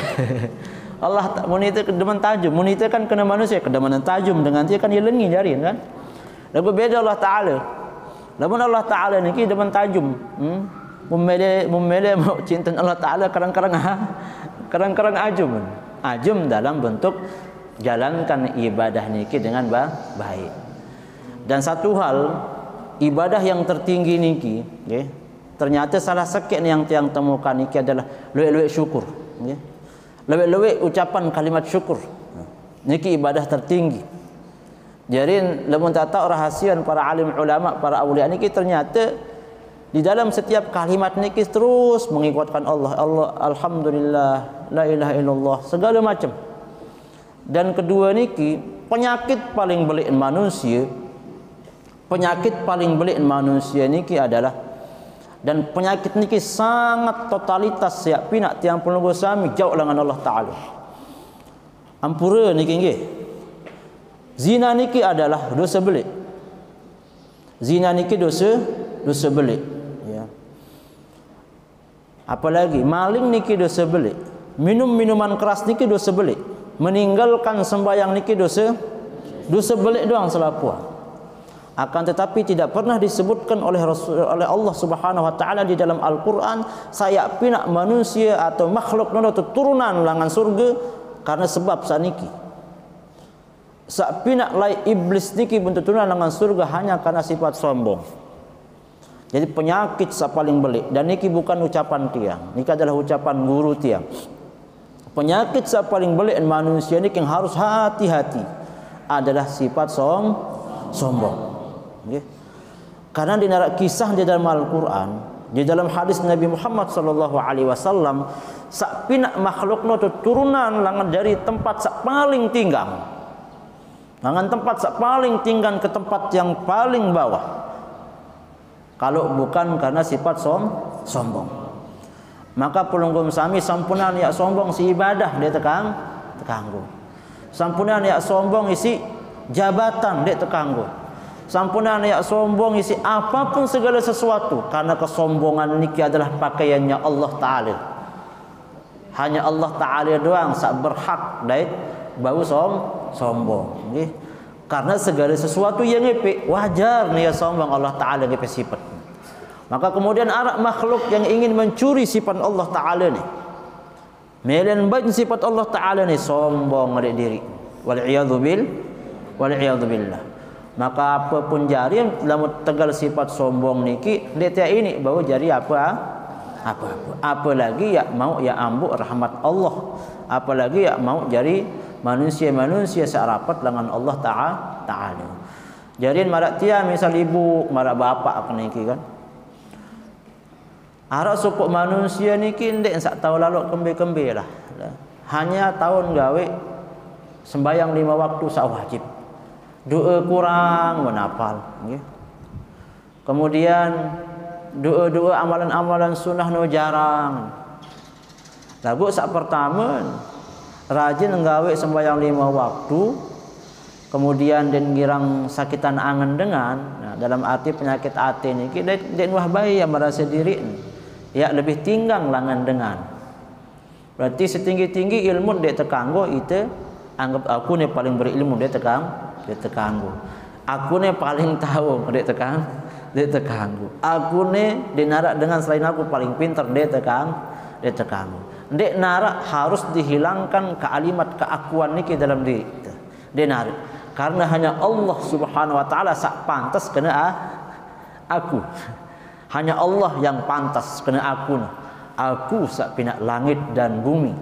Allah monita demen tajum. Monita kan kena manusia kedemenan tajum dengan dia kan ia lengi jari kan. Lalu beda Allah Taala. Lamun Allah Taala niki demen tajum. Memele mau cinta Allah Taala kadang-kadang ajum. Ajum dalam bentuk jalankan ibadah niki dengan baik. Dan satu hal ibadah yang tertinggi niki, okay, ternyata salah sekian yang tiang temukan niki adalah luwek-luwek syukur, okay. Luwek-luwek ucapan kalimat syukur. Niki ibadah tertinggi. Jadi lamun tak tahu rahasian para alim ulama, para aulia niki ternyata di dalam setiap kalimat niki terus mengingatkan Allah, alhamdulillah, la ilaha illallah, segala macam. Dan kedua niki penyakit paling belik manusia niki adalah, dan penyakit niki sangat totalitas siap pinak tiang pelunggu sami jauh dengan Allah Taala. Ampura niki nggih. Zina niki adalah dosa belik. Zina niki dosa belik. Apalagi maling niki dosa belik, minum minuman keras niki dosa belik, meninggalkan sembahyang niki dosa belik doang selapua. Akan tetapi tidak pernah disebutkan oleh Allah Subhanahu wa taala di dalam Al-Qur'an saya pinak manusia atau makhluk nono turunan langan surga karena sebab saniki. Sak pinak lai iblis niki bentuk turunan langan surga hanya karena sifat sombong. Jadi penyakit sa paling belik, dan niki bukan ucapan tiang, niki adalah ucapan guru tiang. Penyakit sa paling belik manusia niki yang harus hati-hati adalah sifat sombong. Okay. Karena di kisah di dalam Al-Quran, di dalam hadis Nabi Muhammad sallallahu alaihi wasallam, sak pinak makhlukno turunan langan dari tempat sak paling tinggang, langan tempat sak paling tinggang ke tempat yang paling bawah. Kalau bukan karena sifat sombong, maka pelunggum sami sampunan ya sombong si ibadah dia tekanggu. Sampunan ya sombong isi jabatan dia tekanggu. Sampunan ya sombong isi apapun segala sesuatu, karena kesombongan niki adalah pakaiannya Allah Taala. Hanya Allah Ta'ala doang sak berhak dai bau sombong. Nggih. Karena segala sesuatu yang ngepek wajar nih ya sombong Allah Ta'ala ngepek sifat. Maka kemudian arak makhluk yang ingin mencuri sifat Allah Ta'ala nih, melen baik sifat Allah Ta'ala nih sombong ngade diri. Wal'iyadzu billah. Maka apapun jari lamun tegal sifat sombong niki dia ini bau jari apalagi ya mau ya ambu rahmat Allah, apalagi ya mau jari manusia serapat dengan Allah Ta'ala. Jadi marak tia misal ibu marak bapak niki kan, arah supuk manusia niki ndek sak tahu lalu kembe lah, hanya tahun gawe sembayang 5 waktu sak wajib, doa kurang menapal, kemudian doa amalan sunnah no jarang. Lagu sak pertama rajin nggawe sembahyang 5 waktu, kemudian den girang sakitan angen dengan, nah, dalam arti penyakit hati niki den wah bayi yang merasa diri ya lebih tinggang langan dengan. Berarti setinggi-tinggi ilmu dek tekanggo itu anggap aku nih paling berilmu dek tekanggo. Aku nih paling tahu dek tekanggo. Aku nih dinarak dengan selain aku paling pintar dek tekanggo. Dek narak harus dihilangkan kealimat keakuan niki dalam diri. Dek narak karena hanya Allah Subhanahu wa taala sak pantas kena aku. Hanya Allah yang pantas kena aku. Aku sak pinak langit dan bumi.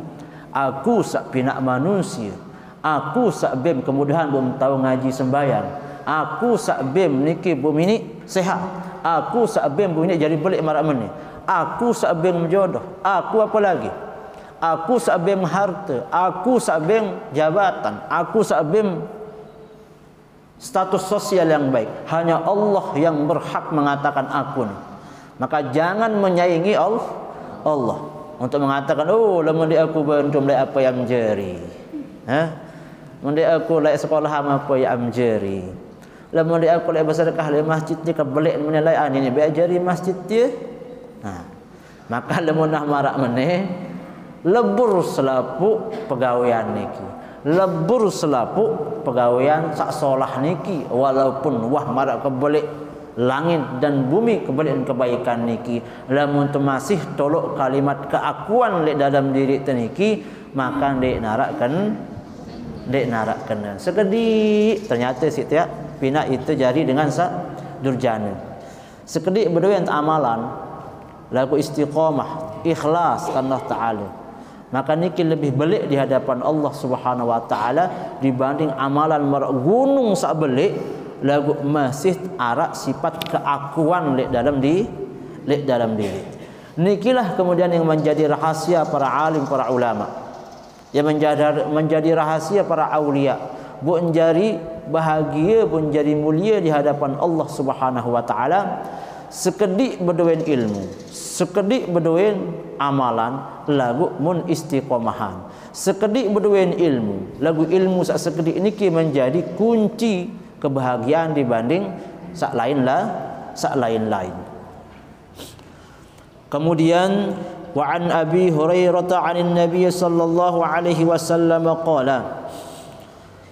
Aku sak pinak manusia. Aku sak bem kemudahan belum tahu ngaji sembahyang. Aku sak bem niki bumi ni sehat. Aku sak bem bumi ni jadi belik marak meni. Aku sak bem jodoh. Aku apa lagi? Aku sak bem harta. Aku sak bem jabatan. Aku sak bem status sosial yang baik. Hanya Allah yang berhak mengatakan aku ni. Maka jangan menyaingi Allah untuk mengatakan oh lamun aku bantu mulai apa yang jeri. Mun aku laik sekolah apa yang jeri. Lamun aku laik bersedekah di masjid ni kebelik menilai ini biajari masjid dia. Maka lamun nah marak meneh lebur selapu pegawaian niki. Lebur selapu pegawaian sak solah niki walaupun wah marak kebelik langit dan bumi kebaikan niki, lamun tu masih tolok kalimat keakuan lek dalam diri teniki, maka dek narakkan sekedik ternyata situ ya pina itu jadi dengan sak durjana sekedik berdua yang amalan laku istiqamah ikhlas karena Ta'ala, maka niki lebih belik di hadapan Allah Subhanahu wa taala dibanding amalan marak gunung sak belik lagu masih arak sifat keakuan lek dalam diri. Nikilah kemudian yang menjadi rahasia para alim, para ulama, yang menjadi rahasia para aulia, bu menjadi bahagia, bu menjadi mulia di hadapan Allah Subhanahu wa taala. Sekedik berdoain ilmu, sekedik berdoain amalan, lagu mun istiqomahan. Sekedik berdoain ilmu, lagu ilmu sekedik niki menjadi kunci kebahagiaan dibanding sak lain. Kemudian wa an Abi Hurairah 'anil Nabi sallallahu alaihi wasallam qala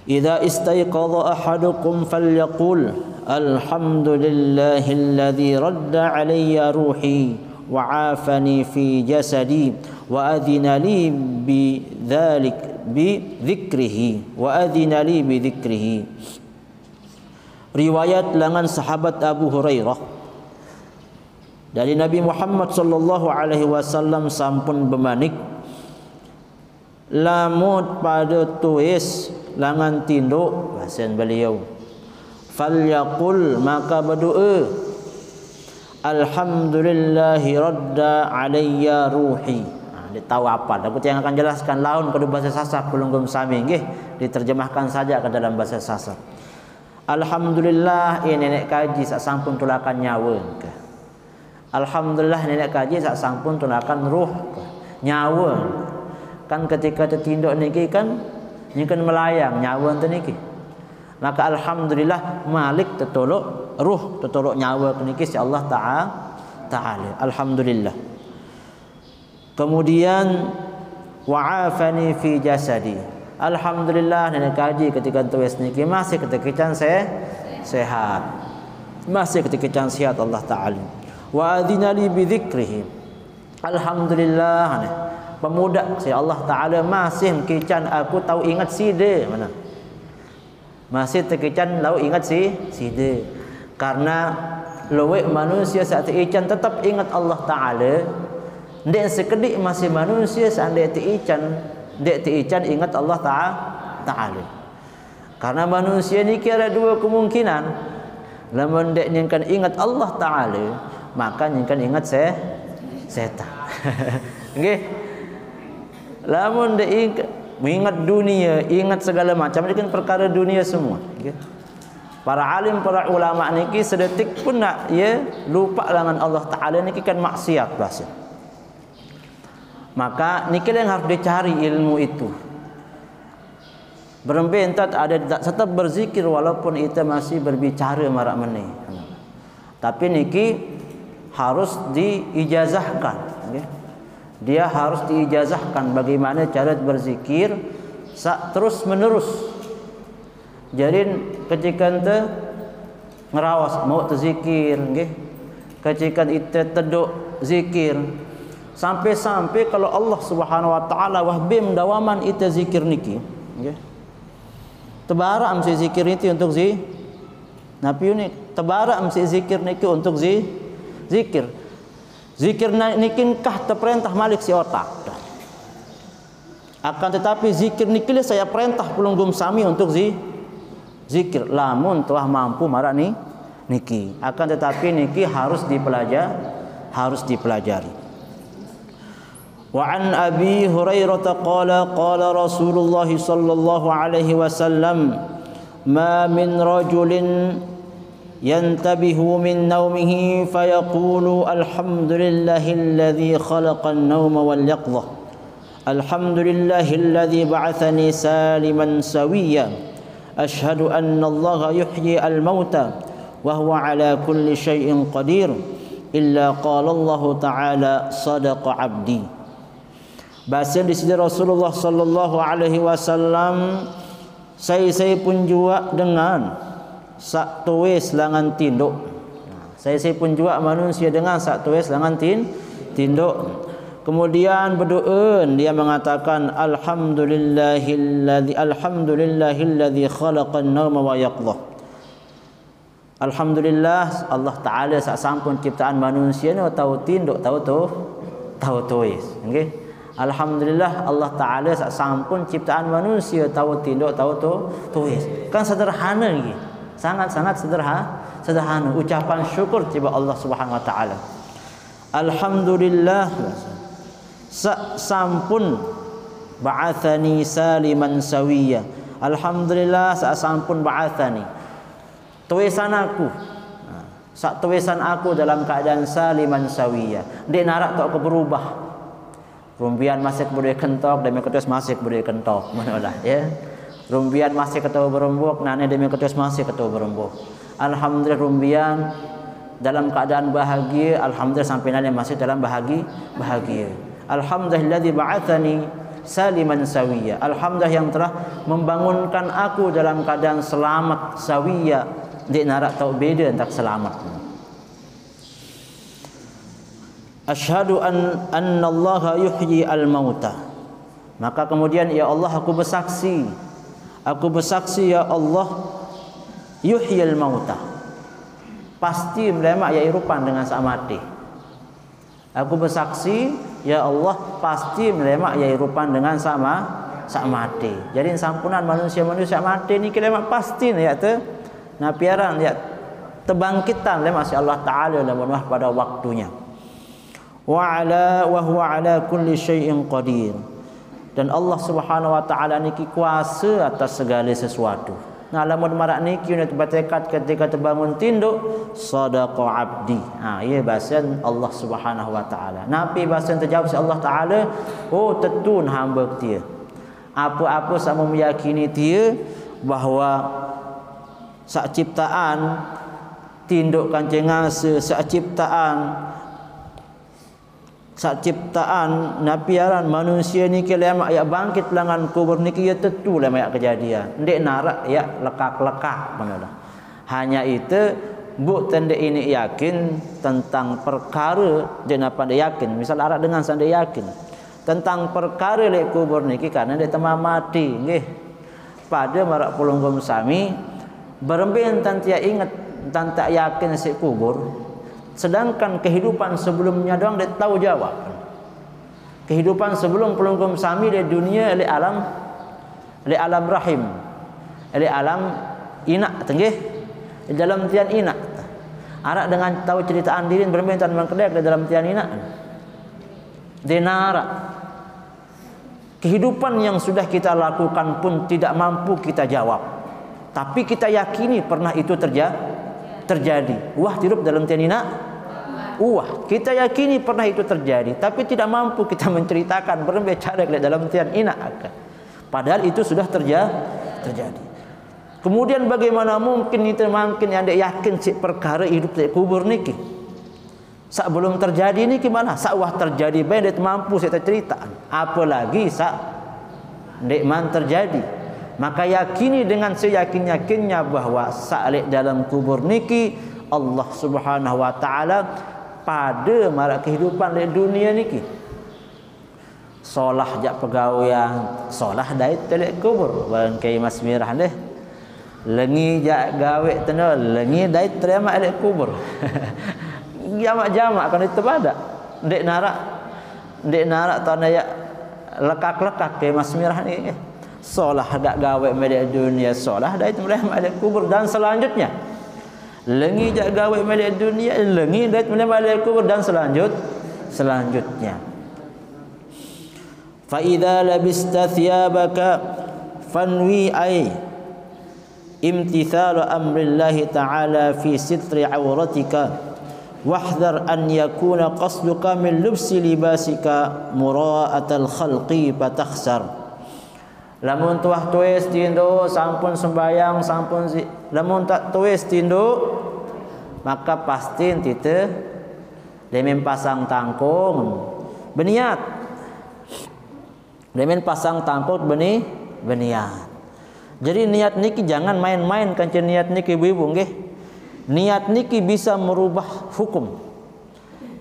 idza istayqadha ahadukum falyaqul alhamdulillahilladzi radda 'alayya ruhi wa 'afani fi jasadi wa adhina li bi dzikrihi wa adhina li bi dzikrihi. Riwayat langan sahabat Abu Hurairah dari Nabi Muhammad sallallahu alaihi wasallam sampun bemanik lamut pada tuis langan tinduk bahasan beliau falyaqul maka berdoa alhamdulillahi radda alayya ruhi. Dia tahu apa aku yang akan jelaskan laun pada bahasa Sasak belum sami nggih diterjemahkan saja ke dalam bahasa Sasak. Alhamdulillah nenek kaji sak sampun tulakan nyawa ke. Alhamdulillah nenek kaji sak sampun tulakan ruh ke. Nyawa kan ketika tertinduk niki kan nyikan melayang nyawa ente niki. Maka alhamdulillah malik tertolok ruh tertolok nyawa niki si Allah taala. Alhamdulillah. Kemudian wa afani fi jasadi. Alhamdulillah nenek kaji ketika tulis niki masih ketika can sehat. Masih ketika can sehat Allah Taala. Wa adina li bi dzikrihi. Alhamdulillah pemuda si Allah Taala masih kican aku tahu ingat side mana. Masih terkican lau ingat side. Karena luwek manusia saat ican tetap ingat Allah Taala. Ndek sekedik masih manusia seandainya ican ingat Allah Taala. Karena manusia ni kira dua kemungkinan. Lamun ndek nyengkan ingat Allah Taala, maka nyengkan ingat setan. Nggih. Lamun ndek mengingat dunia, ingat segala macam, ini kan perkara dunia semua. Okay. Para alim, para ulama niki sedetik pun nak lupa dengan Allah Taala niki kan maksiat bahasa. Maka niki yang harus dicari ilmu itu. Berembentat ada tetap berzikir walaupun kita masih berbicara marak meneh. Tapi niki harus diijazahkan. Okay. Dia harus diijazahkan bagaimana cara berzikir terus menerus. Jadi ketika ente ngerawas mau terzikir nggih. Ketika ite teduk zikir sampai kalau Allah Subhanahu wa taala wahbim dawaman ite zikir niki nggih. Tebara am zikir itu untuk napi ini tebara am zikir niki untuk zikir. Zikir nikin kah terperintah malik si otak. Akan tetapi zikir nikil saya perintah pelunggum sami untuk zikir. Lamun telah mampu marah niki. Akan tetapi niki harus dipelajari. Wa an Abi Hurairah qala Rasulullah sallallahu alaihi wasallam ma min rajulin ينتبه من نومه فيقول الحمد لله الذي خلق النوم واليقظة الحمد لله الذي بعثني سالما سويا أشهد أن الله يحيي الموتى وهو على كل شيء قدير إلا قال الله تعالى صدق عبدي. Bahasa di sini Rasulullah sallallahu alaihi wasallam saya pun juga dengan sak tuis langan tinduk. Saya pun juga manusia dengan sak tuis langan tinduk. Kemudian berdoa dia mengatakan alhamdulillahilladzi khalaqan nauma wa yaqdha. Alhamdulillah Allah Taala sak sampun ciptaan manusia ni tahu tinduk tahu tuis. Nggih. Alhamdulillah Allah Taala sak sampun ciptaan manusia tahu tinduk tahu tuis. Kan sederhana nggih. Sangat-sangat sederhana ucapan syukur kepada Allah Subhanahu wa taala. Alhamdulillah sampun ba'athani saliman sawiya. Alhamdulillah sampun ba'athani. Tulisan aku. Sak tulisan aku dalam keadaan saliman sawiya. Dek narak tak berubah. Rumpian masih boleh kentok, demi ketus masih boleh kentok. Manalah ya. Rumbian masih ketemu berembuk, nane demi ketus masih ketemu berembuk. Alhamdulillah rumbian dalam keadaan bahagia, alhamdulillah sampai nane masih dalam bahagia. Alhamdulillahzi ba'atsani saliman sawiya. Alhamdulillah yang telah membangunkan aku dalam keadaan selamat sawiya. Dik narak tahu beda antara selamat. Asyhadu anna Allah yuhyi al-mauta. Maka kemudian ya Allah aku bersaksi ya Allah yuhyil mauta. Pasti melemak ya irupan dengan sak mati. Aku bersaksi ya Allah pasti melemak ya irupan dengan sak mati. Jadi sampunan manusia mati ni kelemak pasti ya te. Nah piaran ya tebangkitan lemak si Allah Taala dalam pada waktunya. Wa huwa ala kulli syai'in qadir. Dan Allah Subhanahu wa taala niki kuasa atas segala sesuatu. Nah lamun marak niki unit bertekad ketika terbangun tinduk sadaqa abdi. Ia bahasa Allah Subhanahu wa taala. Nabi bahasa terjawab si Allah Taala, oh tetun hamba dia. Apa-apa sama meyakini dia bahawa sak ciptaan tinduk kancing asa sak ciptaan sak ciptaan napiaran manusia ni kelama ya bangkit langan kubur niki ya tentu lah mak kejadian ndek narak ya lekak-lekak manalah hanya itu bu tanda ini yakin tentang perkara dia napa dia yakin misal arak dengan sanda yakin tentang perkara lek kubur niki karena dia temah mati nggih pada marak pulunggum sami berembin tantia ingat dan tak yakin si kubur. Sedangkan kehidupan sebelumnya doang dia tahu jawab. Kehidupan sebelum pelungkum sami di dunia oleh alam rahim, oleh alam inak tenggih dalam tian inak. Arak dengan tahu ceritaan diri bermintaan mengkedek di dalam tian inak. Denara. Kehidupan yang sudah kita lakukan pun tidak mampu kita jawab. Tapi kita yakini pernah itu terjadi. Wah hidup dalam tian inak. Wah, kita yakini pernah itu terjadi, tapi tidak mampu kita menceritakan berbicara dalam tian inak. Padahal itu sudah terjadi. Kemudian bagaimana mungkin itu makin yang dia yakin si perkara hidup di kubur niki. Sak belum terjadi ni gimana? Sak wah terjadi bae dia mampu saya ceritaan. Apalagi sak ndek man terjadi. Maka yakini dengan seyakin-yakinnya bahwa sak dalam kubur niki Allah Subhanahu wa taala pada marak kehidupan di dunia niki solah jak pegawaian solah dait telek kubur barang kai mas mirah deh lengi jak gawe teno lengi dait terima elek kubur jamak-jamak kan itu pada ndek narak tanda ya lekak-lekak kai mas mirah ni solah dak gawe media dunia solah dait terima elek kubur dan selanjutnya lengi jak gawe media dunia lengi dait menerima dari kubur dan selanjutnya fa idza labista thiyabaka fanwi ay imtithalu amrillahi ta'ala fi sitri auratika wahdhar an yakuna qasduka min lubsi libasika mura'atal khalqi fatakhsar lamun tuah tuis tindo sampun sembayang sampun lamun tak tuis tindo maka pasti tite demen pasang tangkung beniat demen pasang tangkung beniat jadi niat niki jangan main-main kancen niat niki ibu-ibu nggih niat niki bisa merubah hukum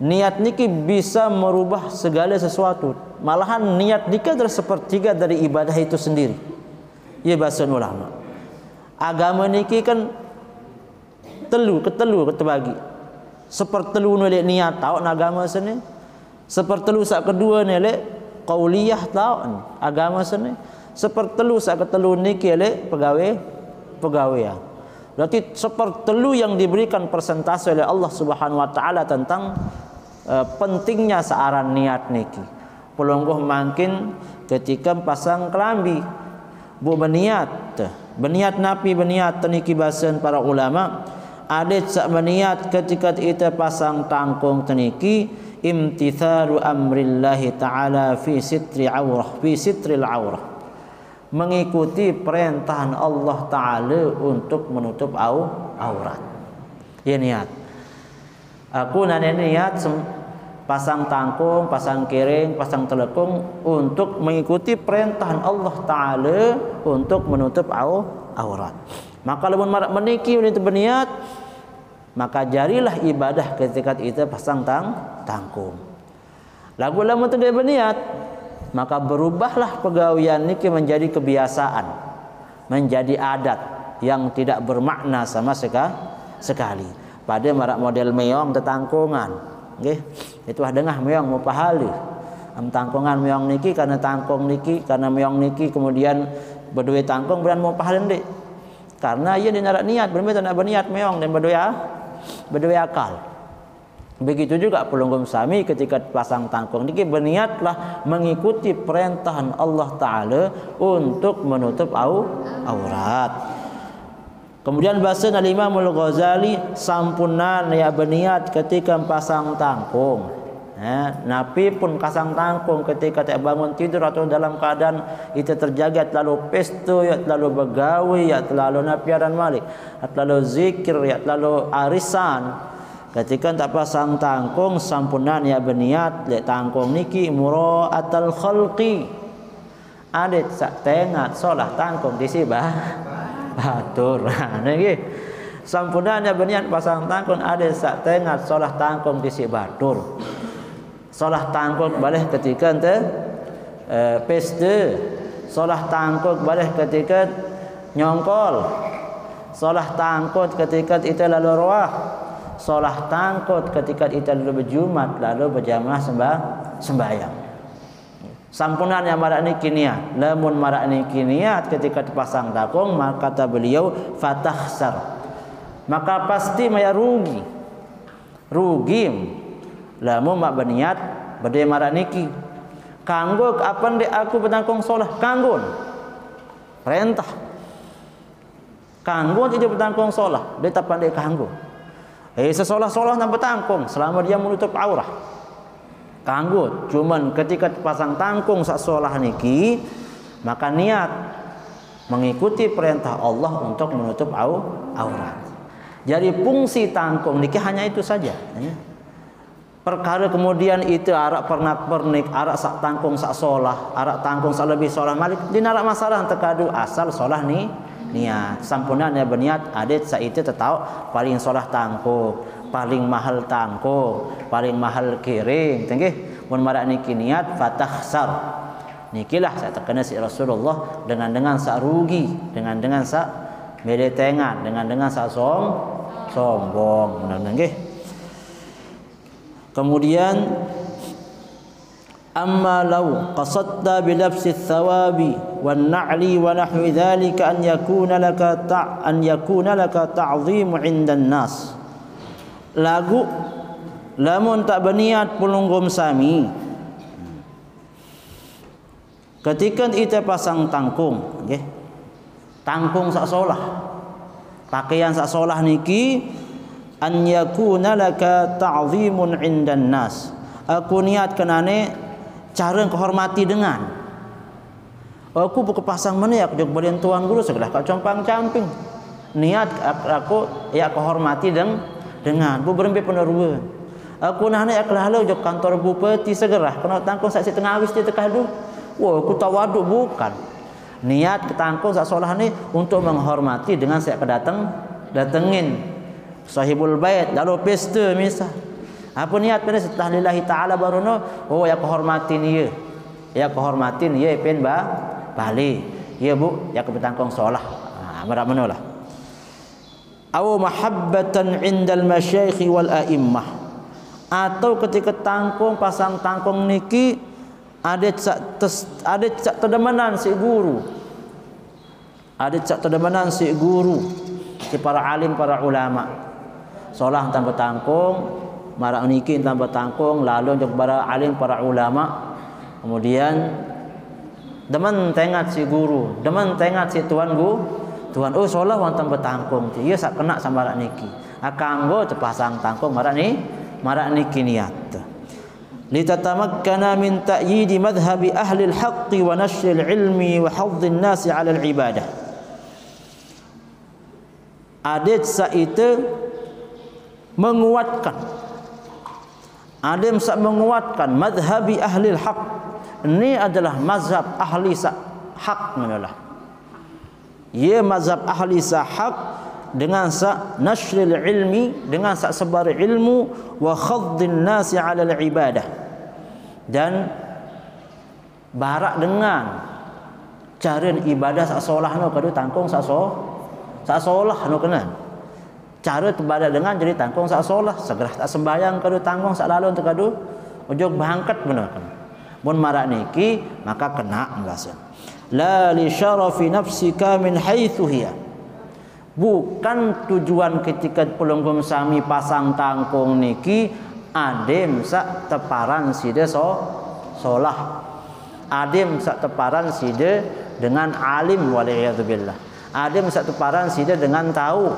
niat niki bisa merubah segala sesuatu malahan niat niki adalah sepertiga dari ibadah itu sendiri ya bahasa ulama agama niki kan ketelu ketebagi sepertelu nilai niat tahu agama seni sepertelu sak kedua nilai qauliyah tahu agama seni sepertelu sak ketelu niki nilai pegawaian berarti sepertelu yang diberikan persentase oleh Allah Subhanahu wa taala tentang pentingnya searan niat niki pelungguh makin ketika pasang kelambi bu beniat napi beniat teniki bahasan para ulama adet sak beniat ketika kita pasang tangkung teniki imtithalu amrillahi ta'ala fi sitril aurah mengikuti perintahan Allah taala untuk menutup aurat ya niat aku nanya niat pasang tangkung, pasang kiring, pasang telekung untuk mengikuti perintahan Allah taala untuk menutup aurat. Maka lamun marak meniki itu berniat maka jarilah ibadah ketika itu pasang tangkung. Lagu lamun tidak berniat maka berubahlah pegawaian niki menjadi kebiasaan, menjadi adat yang tidak bermakna sama sekali. Pada marak model meong tetangkungan. Nggih, itu dengah meong mau pahala. Am tangkungan meong niki karena tangkung niki karena meong niki kemudian berdua tangkung beran mau pahala ndik. Karena ia dinarak niat berbeda nak berniat meong dan berdua akal. Begitu juga pelunggum sami ketika pasang tangkung niki berniatlah mengikuti perintahan Allah taala untuk menutup aurat. Kemudian bahasa Imam Al-Ghazali sampunan ya berniat ketika pasang tangkung. Nabi pun pasang tangkung ketika tak bangun tidur atau dalam keadaan itu terjaga terlalu pesto ya terlalu begawi ya terlalu napiaran malik terlalu zikir ya terlalu arisan ketika tak pasang tangkung sampunan ya berniat lek tangkung niki muraatal khalqi adet sak tengat solah tangkung di sibah batur niki sampunan ya berniat pasang tangkung adet sak tengat solah tangkung di sibah batur solah tangkung boleh ketika ente pesta solah tangkung boleh ketika nyongkol solah tangkung ketika itu lalu ruah solah tangkut ketika kita lalu berjumat lalu berjamaah sembahyang. Sampunan yang marak niki niat, lamun marak niki niat ketika dipasang tangkung maka kata beliau fatahsar. Maka pasti maya rugi. Lamun mak berniat bade marak niki. Kanggo kapan dek aku bertangkung solah kanggo. Perintah. Kanggo tidak bertangkung solah, dia tak pandai kanggo. Sesolah-solah tanpa tangkung selama dia menutup aurah kanggut. Cuman ketika pasang tangkung sak solah niki maka niat mengikuti perintah Allah untuk menutup aurat. Jadi fungsi tangkung niki hanya itu saja ya. Perkara kemudian itu arak pernak-pernik, arak sak tangkung sak solah, arak tangkung sak lebih solah malik dinarak masalah terkadu asal solah ni niat. Sampunan ya berniat adet saitu tetau paling solah tangkung, paling mahal tangkung, paling mahal kiring. Tengih mun marak niki niat fatahsar. Nikilah saya terkena si Rasulullah dengan sak rugi, dengan sak medetengan, dengan sak sombong. Nggih. Kemudian amma law qasadta bi labsi thawabi wan na'li wa nahwi dhalika an yakuna laka ta'zimu 'indan nas. Lagu lamun tak berniat pulunggum sami ketika kita pasang tangkung nggih. Tangkung sak solah. Pakaian sak solah niki an yakuna laka ta'zimun 'indan nas. Aku niat kenane cara kehormati dengan aku buka pasang mana aku jog balian tuan guru segala kau compang camping niat aku ya kehormati dengan bu berembe penerua aku nahne aku lalu jog kantor bupati segera kena tangkung saksi tengah awis dia tekadu wah aku tawaduk bukan niat ketangkung sak solah ni untuk menghormati dengan saya datengin sahibul bait lalu pesta misal. Apa niat pada setelah lillahi ta'ala baruno oh ya kehormatin ya. Ya kehormatin ya pen bali. Ya bu ya kebetangkong solah. Marak manolah. Aw mahabbatan 'indal masyayikh wal a'immah. Atau ketika tangkung pasang tangkung niki ada sak tedemanan si guru. Ada sak tedemanan si guru, si para alim para ulama. Solah tanpa tangkung marak niki tanpa tangkung lalu untuk para alim para ulama kemudian demen tengat si guru demen tengat si tuan oh solah wan tanpa tangkung dia sak kena sama marak niki akanggo terpasang tangkung marak niki niat litatamakkana min ta'yidi madhhabi ahli al-haqq wa nashr al-ilmi wa hadd an-nas 'ala al-ibadah adet saite menguatkan Alim sak menguatkan madhabi ahli haq. Ini adalah mazhab ahli haq menalah. Ia mazhab ahli haq dengan sak nashril ilmi, dengan sak sebar ilmu wa khaddin nasi 'ala al-ibadah. Dan barak dengan cara ibadah sak solah no kadu tangkung sak solah no kena. Cara ibadah dengan jadi tangkung sak solah segera tak sembahyang kadu tangkung sak lalu untuk kadu ujug bangkat benar kan mun marak niki maka kena nggasan la li syarafi nafsika min haitsu hiya bukan tujuan ketika pelunggum sami pasang tangkung niki adem sak teparan sida solah adem sak teparan sida dengan alim wal iyadzubillah adem sak teparan sida dengan tahu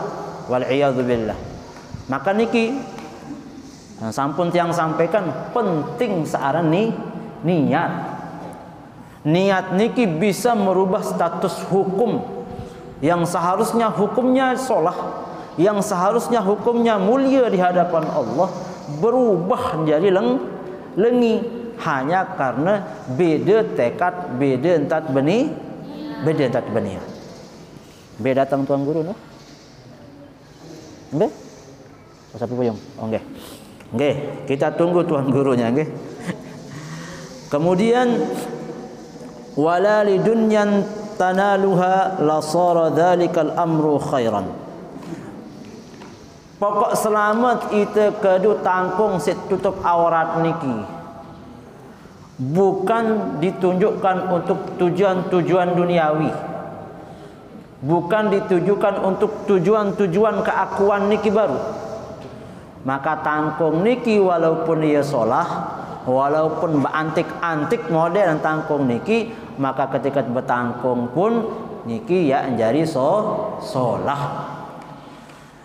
wal'iyadzubillah. Maka niki sampun tiang sampaikan penting searan niat. Niat niki bisa merubah status hukum yang seharusnya hukumnya solah yang seharusnya hukumnya mulia di hadapan Allah berubah menjadi lengi hanya karena beda tekad, beda entat benih, beda entat benih. Beda datang tuan guru noh. Nggih? Sapi puyung. Oh nggih. Nggih, kita tunggu tuan gurunya nggih. Kemudian wala lidunyan tanaluha la sara dzalikal amru khairan. Pokok selamat kita kedu tangkung sit tutup aurat niki bukan ditunjukkan untuk tujuan-tujuan duniawi, bukan ditujukan untuk tujuan-tujuan keakuan niki baru. Maka tangkung niki walaupun ia solah, walaupun berantik-antik model tangkung niki, maka ketika bertangkung pun niki ya menjadi solah.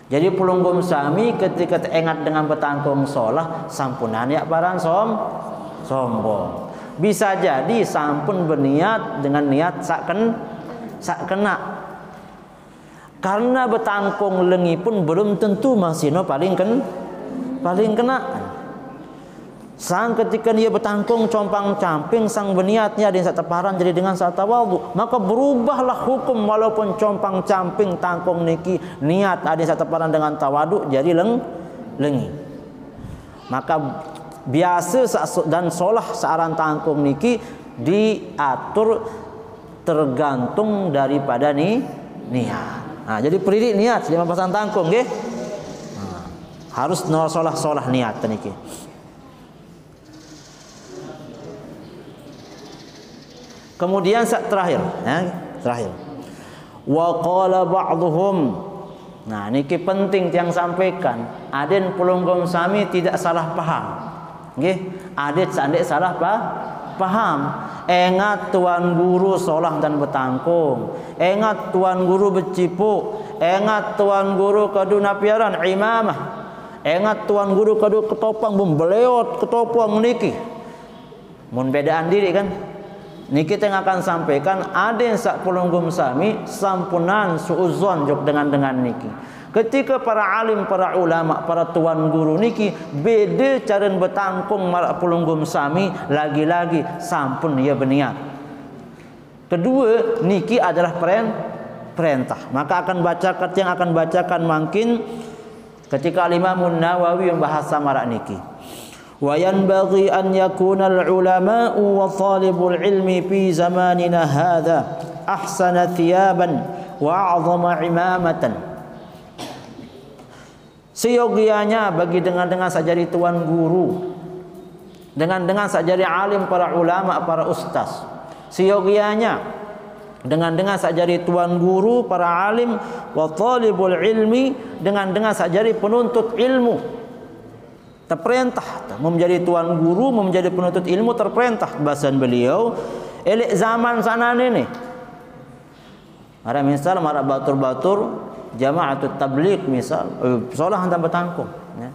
Jadi pelunggum sami ketika teringat dengan bertangkung solah sampunan ya barang sombong. Bisa jadi sampun berniat dengan niat sak kena. Karena bertangkung lengi pun belum tentu masih paling kena. Sang ketika dia bertangkung compang-camping sang berniatnya ada yang satu teparan jadi dengan satu tawadhu, maka berubahlah hukum walaupun compang-camping tangkung niki niat ada yang satu teparan dengan tawadhu jadi lengi. Maka biasa dan solah searan tangkung niki diatur tergantung daripada niat. Nah, jadi peridik niat lima pasang tangkung nggih. Nah, harus solah niat niki. Kemudian terakhir, terakhir. Wa qala ba'dhum. Nah, niki penting yang sampaikan. Aden pelunggum sami tidak salah paham. Nggih, adet sandek salah paham. Ingat tuan guru solah dan bertangkung. Ingat tuan guru bercipuk. Ingat tuan guru kadu napiaran imamah. Ingat tuan guru kadu ketopang membeleot ketopang niki. Mun bedaan diri kan. Niki kita akan sampaikan ada yang sak pelunggum sami sampunan suuzon jok dengan niki. Ketika para alim, para ulama, para tuan guru niki beda cara bertangkung para pelunggum sami lagi-lagi sampun ia berniat. Kedua niki adalah perintah. Maka akan bacakan yang akan bacakan mungkin ketika Imam Nawawi membahas marak niki. Wa yanbaghi an yakuna al-ulama'u wa talibul ilmi fi zamanina hadha ahsana thiyaban wa a'zama imamatan. Seyogianya bagi dengan sajari tuan guru, dengan sajari alim para ulama, para ustaz. Seyogianya dengan sajari tuan guru, para alim wa talibul ilmi, dengan sajari penuntut ilmu. Terperintah menjadi tuan guru, menjadi penuntut ilmu terperintah bahasan beliau. Elek zaman sana ni. Ada misal mara batur-batur jama'atut tabligh misal, solah hantar bertangkung. Ya.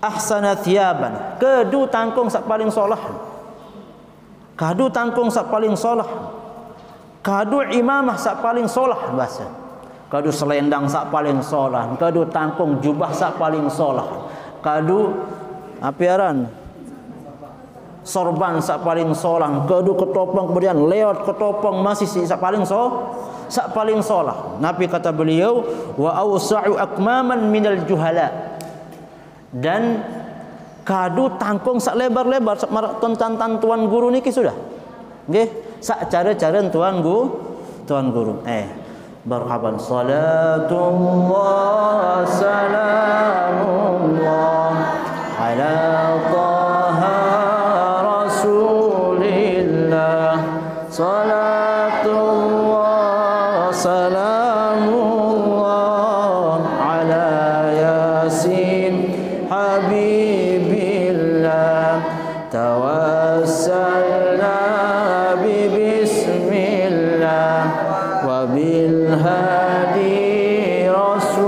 Ahsana thiyaban, kedu tangkung sak paling solah. Kadu tangkung sak paling solah. Kadu imamah sak paling solah bahasa. Kadu selendang sak paling solah. Kadu tangkung jubah sak paling solah. Kadu apiaran sorban sak paling solang, kadu ketopong kemudian leot ketopong masih sak paling solah. Nabi kata beliau wa awsa'u akmaman minal juhala, dan kadu tangkung sak lebar-lebar sak maraton tantan tuan guru niki sudah nggih sak cara-cara tuan guru. Marhaban salatullah salamullah ala taha rasulillah salatullah salamullah ala yasin habibillah tawassalna bi bismillah wa bil hadi rasulillah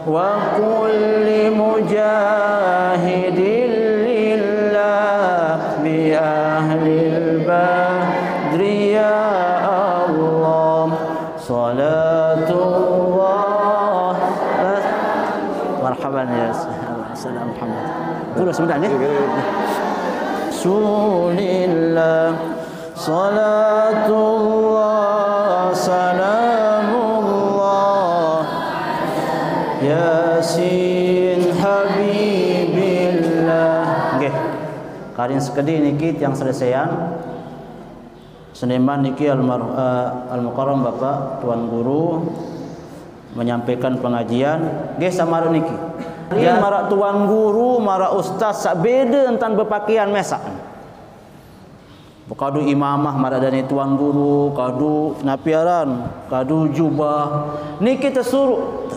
wa kulli mujahidin lillah bi ahlil badri ya Allah salatu marhaban ya. Assalamualaikum Muhammad. Terus sebentar ni. Rasulillah salatullah salamullah Yasin Habibillah. Okey. Karin sekedi niki yang selesaian. Seniman niki al-mukarram Bapak Tuan Guru menyampaikan pengajian. Nggih samara niki. Ya marak tuan guru, marak ustaz sak beda entan berpakaian mesak. Kadu imamah marak dani tuan guru, kadu napiaran, kadu jubah. Niki tersuruh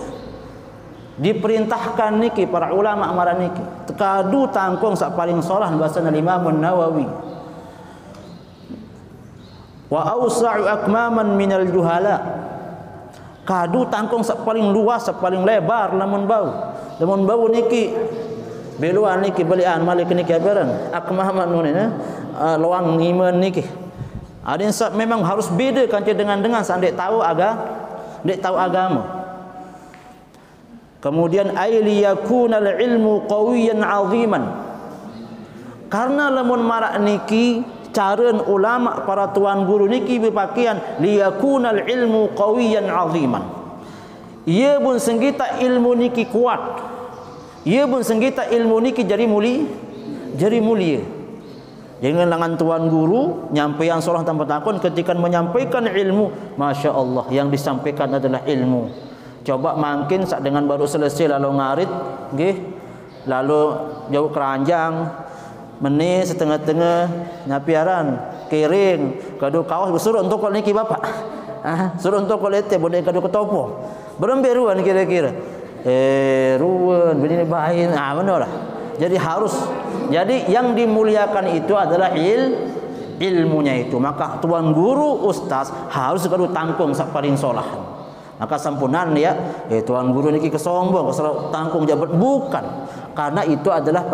diperintahkan niki para ulama marak niki. Kadu tangkung sak paling solah bahasa Imam Nawawi. Wa awsa'u akmaman minal juhala. Kadu tangkung sak paling luas, sak paling lebar lamun bau. Lamun bau niki beluan niki belian malik niki abaran akmaman nune loang iman niki. Ada yang memang harus beda kanca dengan sandek tahu agama. Kemudian aili yakunal ilmu qawiyan aziman. Karena lamun marak niki cara ulama para tuan guru niki berpakaian liyakunal ilmu qawiyan aziman. Ia pun senggita ilmu niki kuat. Ia pun senggita ilmu niki jadi mulia. Jangan langan tuan guru nyampaian solah tanpa takun ketika menyampaikan ilmu, masya Allah yang disampaikan adalah ilmu. Coba makin sak dengan baru selesai lalu ngarit, nggih, lalu jauh keranjang, meni setengah-tengah nyapiaran, kiring, kado kaos suruh untuk kol niki bapak, suruh untuk kol ete boleh kado ketopo. Beremberuan kira-kira ruan begini bahin mana lah. Jadi yang dimuliakan itu adalah ilmunya itu. Maka tuan guru ustaz harus kadu tangkung sak paling solah. Maka sampunan ya tuan guru niki kesombong kesel tangkung jabat, bukan, karena itu adalah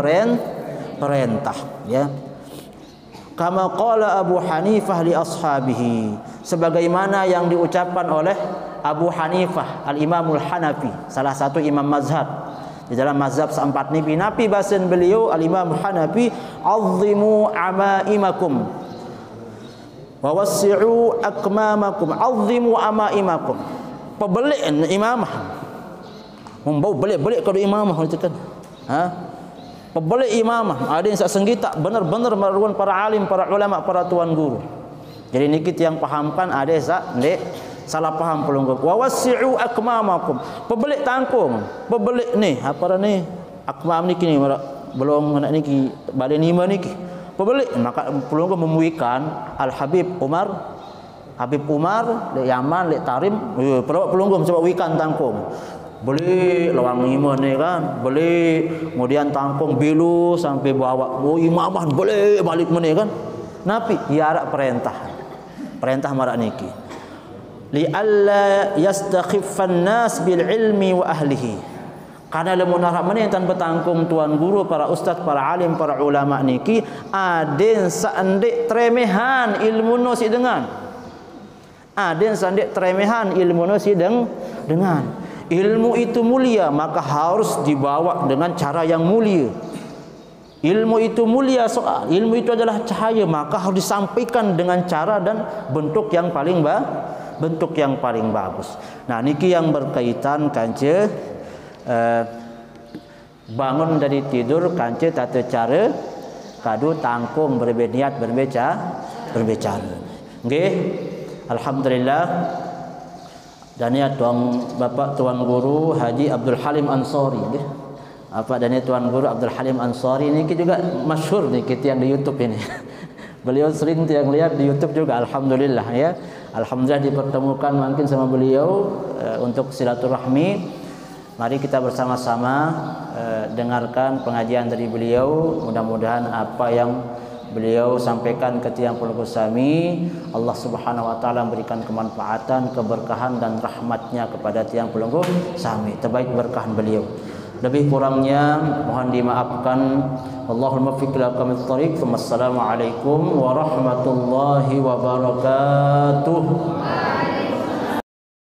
perintah ya. Kama qala Abu Hanifah li ashabihi, sebagaimana yang diucapkan oleh Abu Hanifah al-Imamul Hanafi, salah satu imam mazhab di dalam mazhab seempat ni. Nabi bahasan beliau al-Imam Hanafi, azzimu amaimakum wa wassi'u akmamakum. Azzimu amaimakum, pebelik imamah, membau belik-belik kalau imamah itu kan. Pebelik imamah, ada yang sak senggita benar-benar meruan para alim, para ulama, para tuan guru. Jadi niki yang pahamkan ada sak ndek salah paham pelunggup. Wa wasi'u akmamakum, pebelik tangkung, pebelik ni apa ni akmam niki ni belum nak niki balik nima niki pebelik. Maka pelunggup memuikan Al Habib Umar di Yaman, di Tarim, pelunggup coba wikan tangkung. Beli lawang iman ni kan, beli kemudian tangkung bilu sampai bawa imamah boleh balik mana kan. Nabi ya arak perintah marak niki li alla yastakhiffan nas bil ilmi wa ahlihi. Karena lamun harap mana yang tanpa tangkung tuan guru, para ustaz, para alim, para ulama niki aden saandek tremehan ilmu no si dengan. Aden saandek tremehan ilmu no si dengan. Ilmu itu mulia, maka harus dibawa dengan cara yang mulia. Ilmu itu mulia, soal ilmu itu adalah cahaya, maka harus disampaikan dengan cara dan bentuk yang paling bagus. Nah, niki yang berkaitan kance bangun dari tidur kance tata cara kadu tangkung berniat berbicara. Nggih, alhamdulillah. Dan ya Bapak Tuan Guru Haji Abdul Halim Ansori, apa dan Tuan Guru Abdul Halim Ansori ini juga masyhur nih kita yang di YouTube ini. Beliau sering yang lihat di YouTube juga, alhamdulillah ya. Alhamdulillah dipertemukan mungkin sama beliau untuk silaturahmi. Mari kita bersama-sama dengarkan pengajian dari beliau. Mudah-mudahan apa yang beliau sampaikan ke tiang pelunggup sami, Allah Subhanahu wa taala memberikan kemanfaatan, keberkahan dan rahmatnya kepada tiang pelunggup sami. Terbaik berkahan beliau. Lebih kurangnya mohon dimaafkan. Allahumma fiq lakum at-thariq. Wassalamualaikum warahmatullahi wabarakatuh.